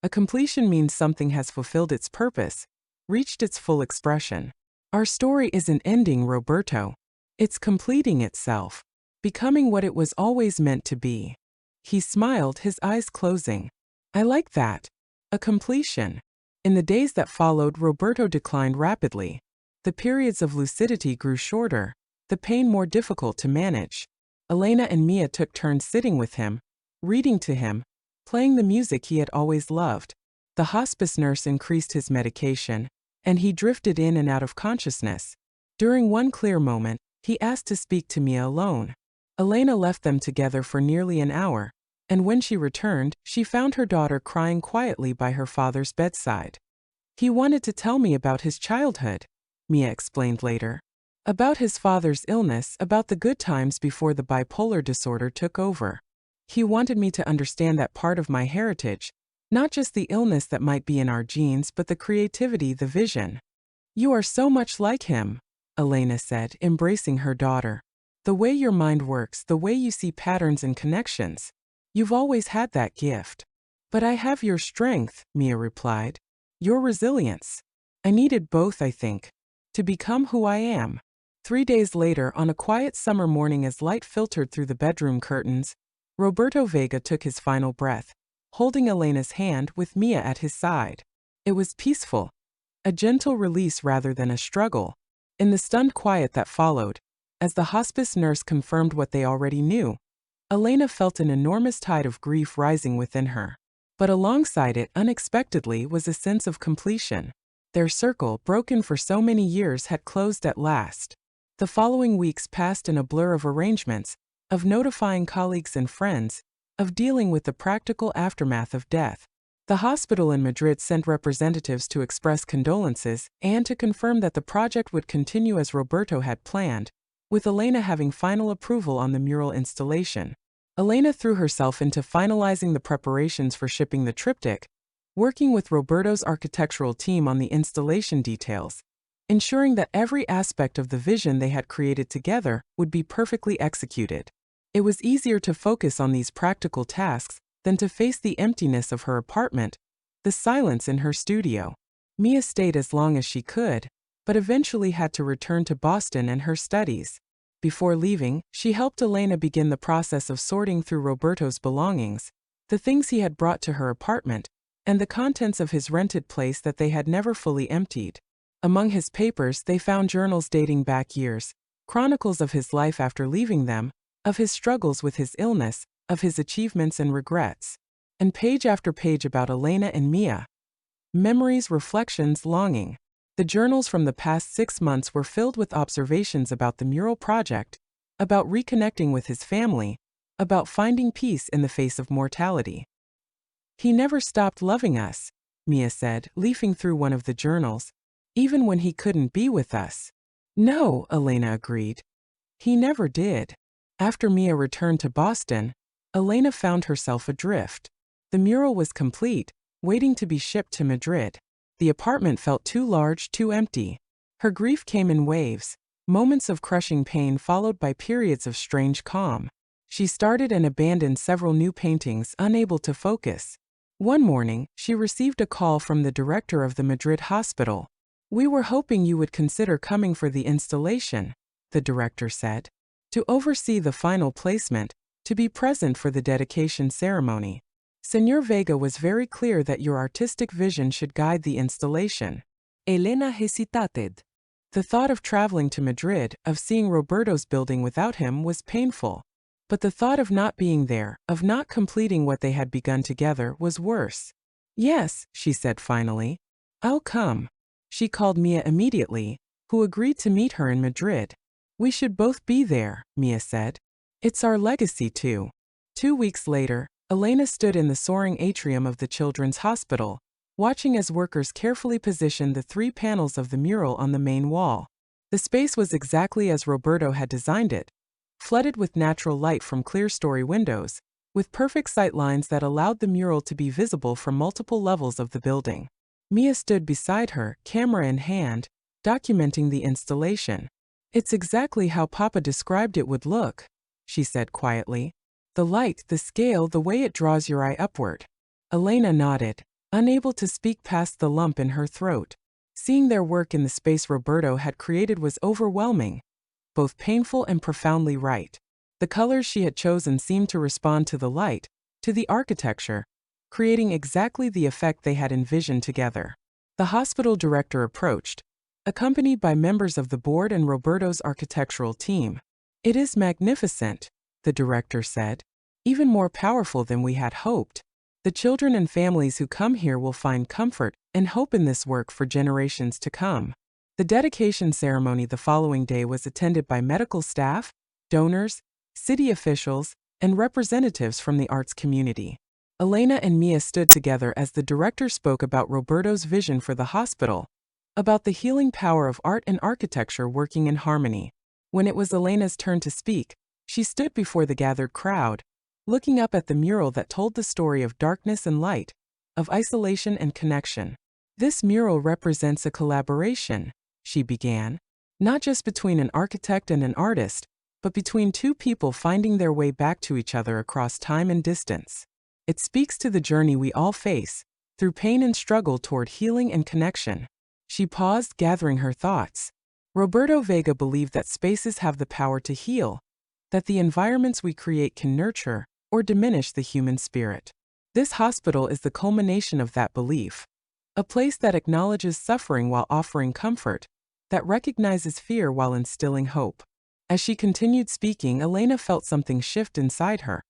A completion means something has fulfilled its purpose, reached its full expression. Our story isn't ending, Roberto. It's completing itself, becoming what it was always meant to be. He smiled, his eyes closing. I like that. A completion. In the days that followed, Roberto declined rapidly. The periods of lucidity grew shorter, the pain more difficult to manage. Elena and Mia took turns sitting with him, reading to him, playing the music he had always loved. The hospice nurse increased his medication, and he drifted in and out of consciousness. During one clear moment, he asked to speak to Mia alone. Elena left them together for nearly an hour, and when she returned, she found her daughter crying quietly by her father's bedside. He wanted to tell me about his childhood, Mia explained later. About his father's illness, about the good times before the bipolar disorder took over. He wanted me to understand that part of my heritage, not just the illness that might be in our genes, but the creativity, the vision. You are so much like him, Elena said, embracing her daughter. The way your mind works, the way you see patterns and connections. You've always had that gift. But I have your strength, Mia replied. Your resilience. I needed both, I think, to become who I am. 3 days later, on a quiet summer morning as light filtered through the bedroom curtains, Roberto Vega took his final breath, holding Elena's hand with Mia at his side. It was peaceful, a gentle release rather than a struggle. In the stunned quiet that followed, as the hospice nurse confirmed what they already knew, Elena felt an enormous tide of grief rising within her. But alongside it, unexpectedly, was a sense of completion. Their circle, broken for so many years, had closed at last. The following weeks passed in a blur of arrangements, of notifying colleagues and friends, of dealing with the practical aftermath of death. The hospital in Madrid sent representatives to express condolences and to confirm that the project would continue as Roberto had planned, with Elena having final approval on the mural installation. Elena threw herself into finalizing the preparations for shipping the triptych, working with Roberto's architectural team on the installation details, ensuring that every aspect of the vision they had created together would be perfectly executed. It was easier to focus on these practical tasks than to face the emptiness of her apartment, the silence in her studio. Mia stayed as long as she could, but eventually had to return to Boston and her studies. Before leaving, she helped Elena begin the process of sorting through Roberto's belongings, the things he had brought to her apartment, and the contents of his rented place that they had never fully emptied. Among his papers, they found journals dating back years, chronicles of his life after leaving them, of his struggles with his illness, of his achievements and regrets, and page after page about Elena and Mia. Memories, reflections, longing. The journals from the past 6 months were filled with observations about the mural project, about reconnecting with his family, about finding peace in the face of mortality. He never stopped loving us, Mia said, leafing through one of the journals, even when he couldn't be with us. No, Elena agreed. He never did. After Mia returned to Boston, Elena found herself adrift. The mural was complete, waiting to be shipped to Madrid. The apartment felt too large, too empty. Her grief came in waves, moments of crushing pain followed by periods of strange calm. She started and abandoned several new paintings, unable to focus. One morning, she received a call from the director of the Madrid hospital. "We were hoping you would consider coming for the installation," the director said. "To oversee the final placement, to be present for the dedication ceremony. Señor Vega was very clear that your artistic vision should guide the installation." Elena hesitated. The thought of traveling to Madrid, of seeing Roberto's building without him, was painful. But the thought of not being there, of not completing what they had begun together, was worse. "Yes," she said finally. "I'll come." She called Mia immediately, who agreed to meet her in Madrid. "We should both be there," Mia said. "It's our legacy too." 2 weeks later, Elena stood in the soaring atrium of the Children's Hospital, watching as workers carefully positioned the 3 panels of the mural on the main wall. The space was exactly as Roberto had designed it, flooded with natural light from clear-story windows, with perfect sight lines that allowed the mural to be visible from multiple levels of the building. Mia stood beside her, camera in hand, documenting the installation. "It's exactly how Papa described it would look," she said quietly. "The light, the scale, the way it draws your eye upward." Elena nodded, unable to speak past the lump in her throat. Seeing their work in the space Roberto had created was overwhelming, both painful and profoundly right. The colors she had chosen seemed to respond to the light, to the architecture, creating exactly the effect they had envisioned together. The hospital director approached, accompanied by members of the board and Roberto's architectural team. "It is magnificent," the director said. "Even more powerful than we had hoped. The children and families who come here will find comfort and hope in this work for generations to come. The dedication ceremony the following day was attended by medical staff, donors, city officials, and representatives from the arts community. Elena and Mia stood together as the director spoke about Roberto's vision for the hospital, about the healing power of art and architecture working in harmony. When it was Elena's turn to speak, she stood before the gathered crowd, looking up at the mural that told the story of darkness and light, of isolation and connection. This mural represents a collaboration, she began, not just between an architect and an artist, but between two people finding their way back to each other across time and distance. It speaks to the journey we all face, through pain and struggle toward healing and connection. She paused, gathering her thoughts. Roberto Vega believed that spaces have the power to heal, that the environments we create can nurture or diminish the human spirit. This hospital is the culmination of that belief, a place that acknowledges suffering while offering comfort, that recognizes fear while instilling hope. As she continued speaking, Elena felt something shift inside her.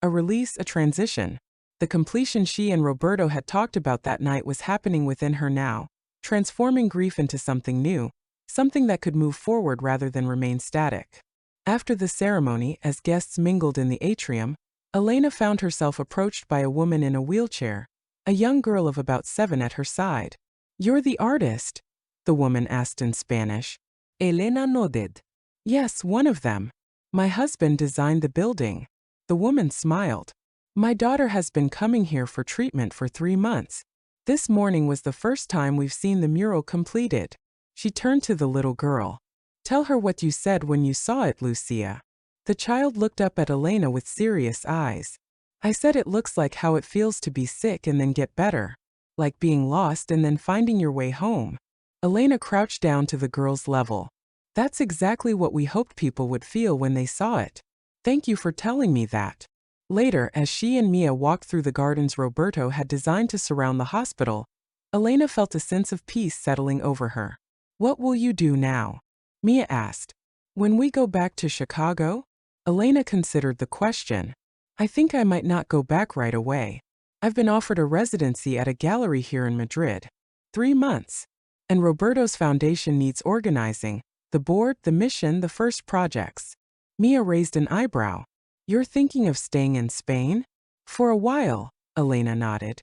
A release, a transition. The completion she and Roberto had talked about that night was happening within her now, transforming grief into something new, something that could move forward rather than remain static. After the ceremony, as guests mingled in the atrium, Elena found herself approached by a woman in a wheelchair, a young girl of about 7 at her side. "You're the artist?" the woman asked in Spanish. Elena nodded. "Yes, one of them. My husband designed the building." The woman smiled. "My daughter has been coming here for treatment for 3 months. This morning was the first time we've seen the mural completed." She turned to the little girl. "Tell her what you said when you saw it, Lucia." The child looked up at Elena with serious eyes. "I said it looks like how it feels to be sick and then get better. Like being lost and then finding your way home." Elena crouched down to the girl's level. "That's exactly what we hoped people would feel when they saw it. Thank you for telling me that." Later, as she and Mia walked through the gardens Roberto had designed to surround the hospital, Elena felt a sense of peace settling over her. "What will you do now?" Mia asked. "When we go back to Chicago?" Elena considered the question. "I think I might not go back right away. I've been offered a residency at a gallery here in Madrid. 3 months. And Roberto's foundation needs organizing, the board, the mission, the first projects." Mia raised an eyebrow. "You're thinking of staying in Spain?" "For a while," Elena nodded.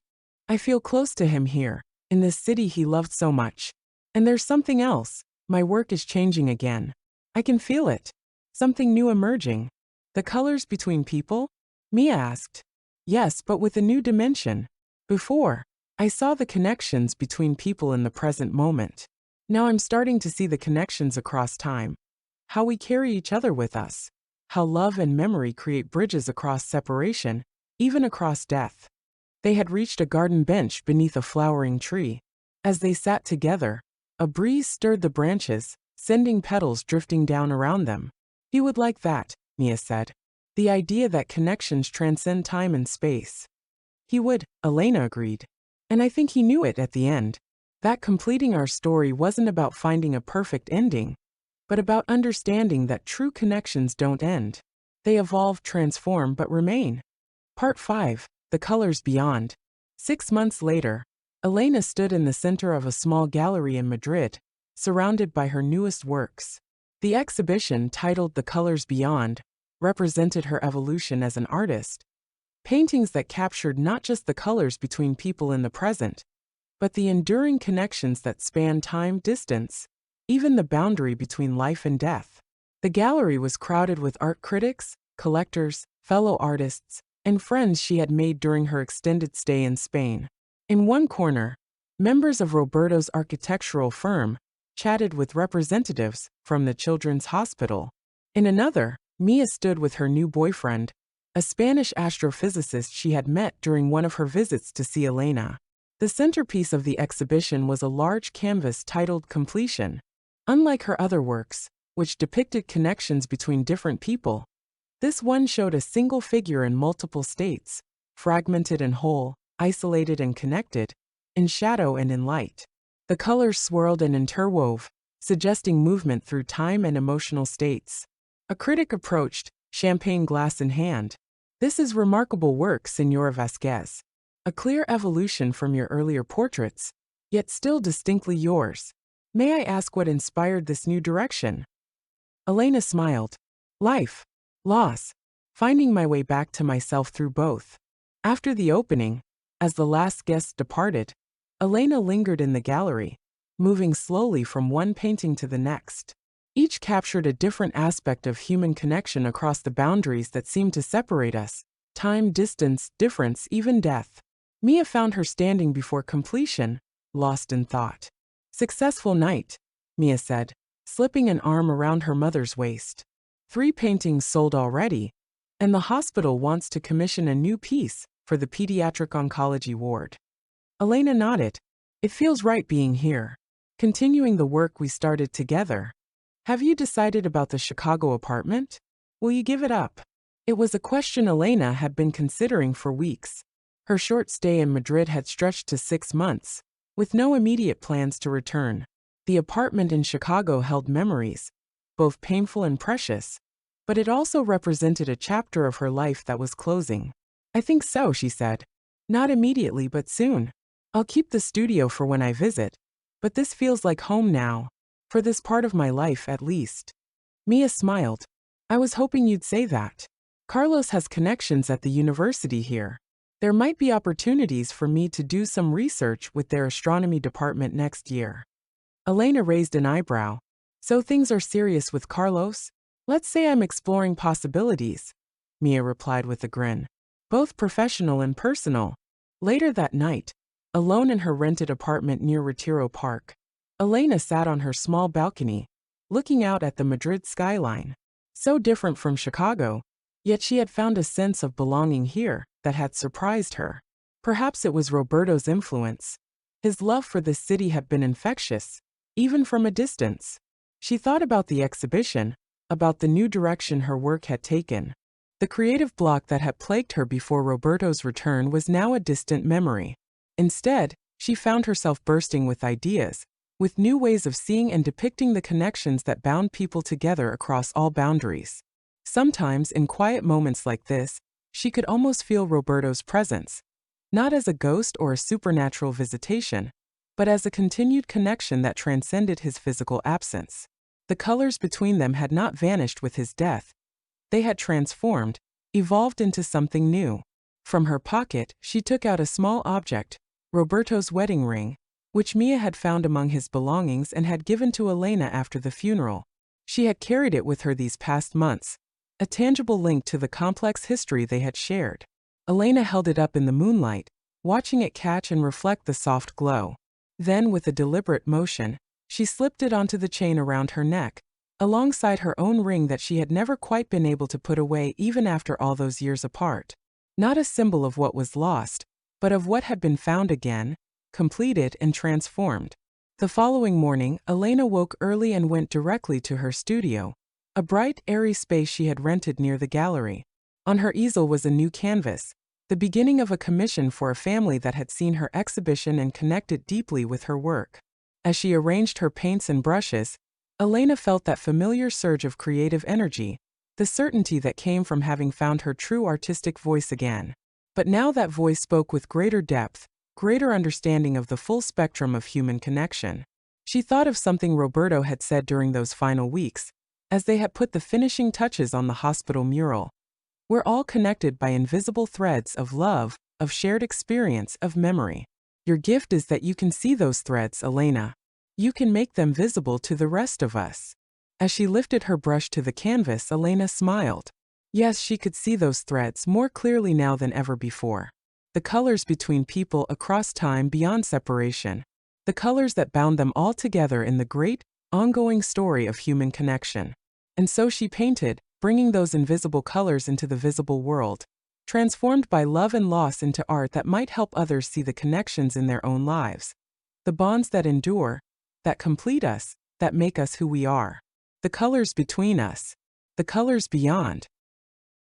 "I feel close to him here, in this city he loved so much. And there's something else. My work is changing again. I can feel it. Something new emerging." "The colors between people?" Mia asked. "Yes, but with a new dimension. Before, I saw the connections between people in the present moment. Now I'm starting to see the connections across time. How we carry each other with us. How love and memory create bridges across separation, even across death." They had reached a garden bench beneath a flowering tree. As they sat together, a breeze stirred the branches, sending petals drifting down around them. "He would like that," Mia said. "The idea that connections transcend time and space." "He would," Elena agreed. "And I think he knew it at the end. That completing our story wasn't about finding a perfect ending, but about understanding that true connections don't end. They evolve, transform, but remain." Part 5, The Colors Beyond. 6 months later, Elena stood in the center of a small gallery in Madrid, surrounded by her newest works. The exhibition, titled The Colors Beyond, represented her evolution as an artist. Paintings that captured not just the colors between people in the present, but the enduring connections that span time, distance, even the boundary between life and death. The gallery was crowded with art critics, collectors, fellow artists, and friends she had made during her extended stay in Spain. In one corner, members of Roberto's architectural firm chatted with representatives from the Children's Hospital. In another, Mia stood with her new boyfriend, a Spanish astrophysicist she had met during one of her visits to see Elena. The centerpiece of the exhibition was a large canvas titled Completion. Unlike her other works, which depicted connections between different people, this one showed a single figure in multiple states, fragmented and whole, isolated and connected, in shadow and in light. The colors swirled and interwove, suggesting movement through time and emotional states. A critic approached, champagne glass in hand. "This is remarkable work, Señora Vasquez. A clear evolution from your earlier portraits. yet still distinctly yours. May I ask what inspired this new direction? Elena smiled. Life. Loss. Finding my way back to myself through both. After the opening, as the last guests departed, Elena lingered in the gallery, moving slowly from one painting to the next. Each captured a different aspect of human connection across the boundaries that seemed to separate us: time, distance, difference, even death. Mia found her standing before completion, lost in thought. Successful night, Mia said, slipping an arm around her mother's waist. 3 paintings sold already, and the hospital wants to commission a new piece for the pediatric oncology ward. Elena nodded. It feels right being here, continuing the work we started together. Have you decided about the Chicago apartment? Will you give it up? It was a question Elena had been considering for weeks. Her short stay in Madrid had stretched to 6 months, with no immediate plans to return. The apartment in Chicago held memories, both painful and precious, but it also represented a chapter of her life that was closing. I think so, she said. Not immediately, but soon. I'll keep the studio for when I visit, but this feels like home now, for this part of my life at least. Mia smiled. I was hoping you'd say that. Carlos has connections at the university here. There might be opportunities for me to do some research with their astronomy department next year. Elena raised an eyebrow. So things are serious with Carlos? Let's say I'm exploring possibilities, Mia replied with a grin. Both professional and personal. Later that night, alone in her rented apartment near Retiro Park, Elena sat on her small balcony, looking out at the Madrid skyline. So different from Chicago, yet she had found a sense of belonging here that had surprised her. Perhaps it was Roberto's influence. His love for this city had been infectious, even from a distance. She thought about the exhibition, about the new direction her work had taken. The creative block that had plagued her before Roberto's return was now a distant memory. Instead, she found herself bursting with ideas, with new ways of seeing and depicting the connections that bound people together across all boundaries. Sometimes, in quiet moments like this, she could almost feel Roberto's presence, not as a ghost or a supernatural visitation, but as a continued connection that transcended his physical absence. The colors between them had not vanished with his death. They had transformed, evolved into something new. From her pocket, she took out a small object, Roberto's wedding ring, which Mia had found among his belongings and had given to Elena after the funeral. She had carried it with her these past months, a tangible link to the complex history they had shared. Elena held it up in the moonlight, watching it catch and reflect the soft glow. Then, with a deliberate motion, she slipped it onto the chain around her neck, alongside her own ring that she had never quite been able to put away even after all those years apart. Not a symbol of what was lost, but of what had been found again, completed and transformed. The following morning, Elena woke early and went directly to her studio, a bright, airy space she had rented near the gallery. On her easel was a new canvas, the beginning of a commission for a family that had seen her exhibition and connected deeply with her work. As she arranged her paints and brushes, Elena felt that familiar surge of creative energy, the certainty that came from having found her true artistic voice again. But now that voice spoke with greater depth, greater understanding of the full spectrum of human connection. She thought of something Roberto had said during those final weeks, as they had put the finishing touches on the hospital mural. We're all connected by invisible threads of love, of shared experience, of memory. Your gift is that you can see those threads, Elena. You can make them visible to the rest of us. As she lifted her brush to the canvas, Elena smiled. Yes, she could see those threads more clearly now than ever before. The colors between people across time beyond separation. The colors that bound them all together in the great, ongoing story of human connection. And so she painted, bringing those invisible colors into the visible world, transformed by love and loss into art that might help others see the connections in their own lives. The bonds that endure, that complete us, that make us who we are. The colors between us. The colors beyond.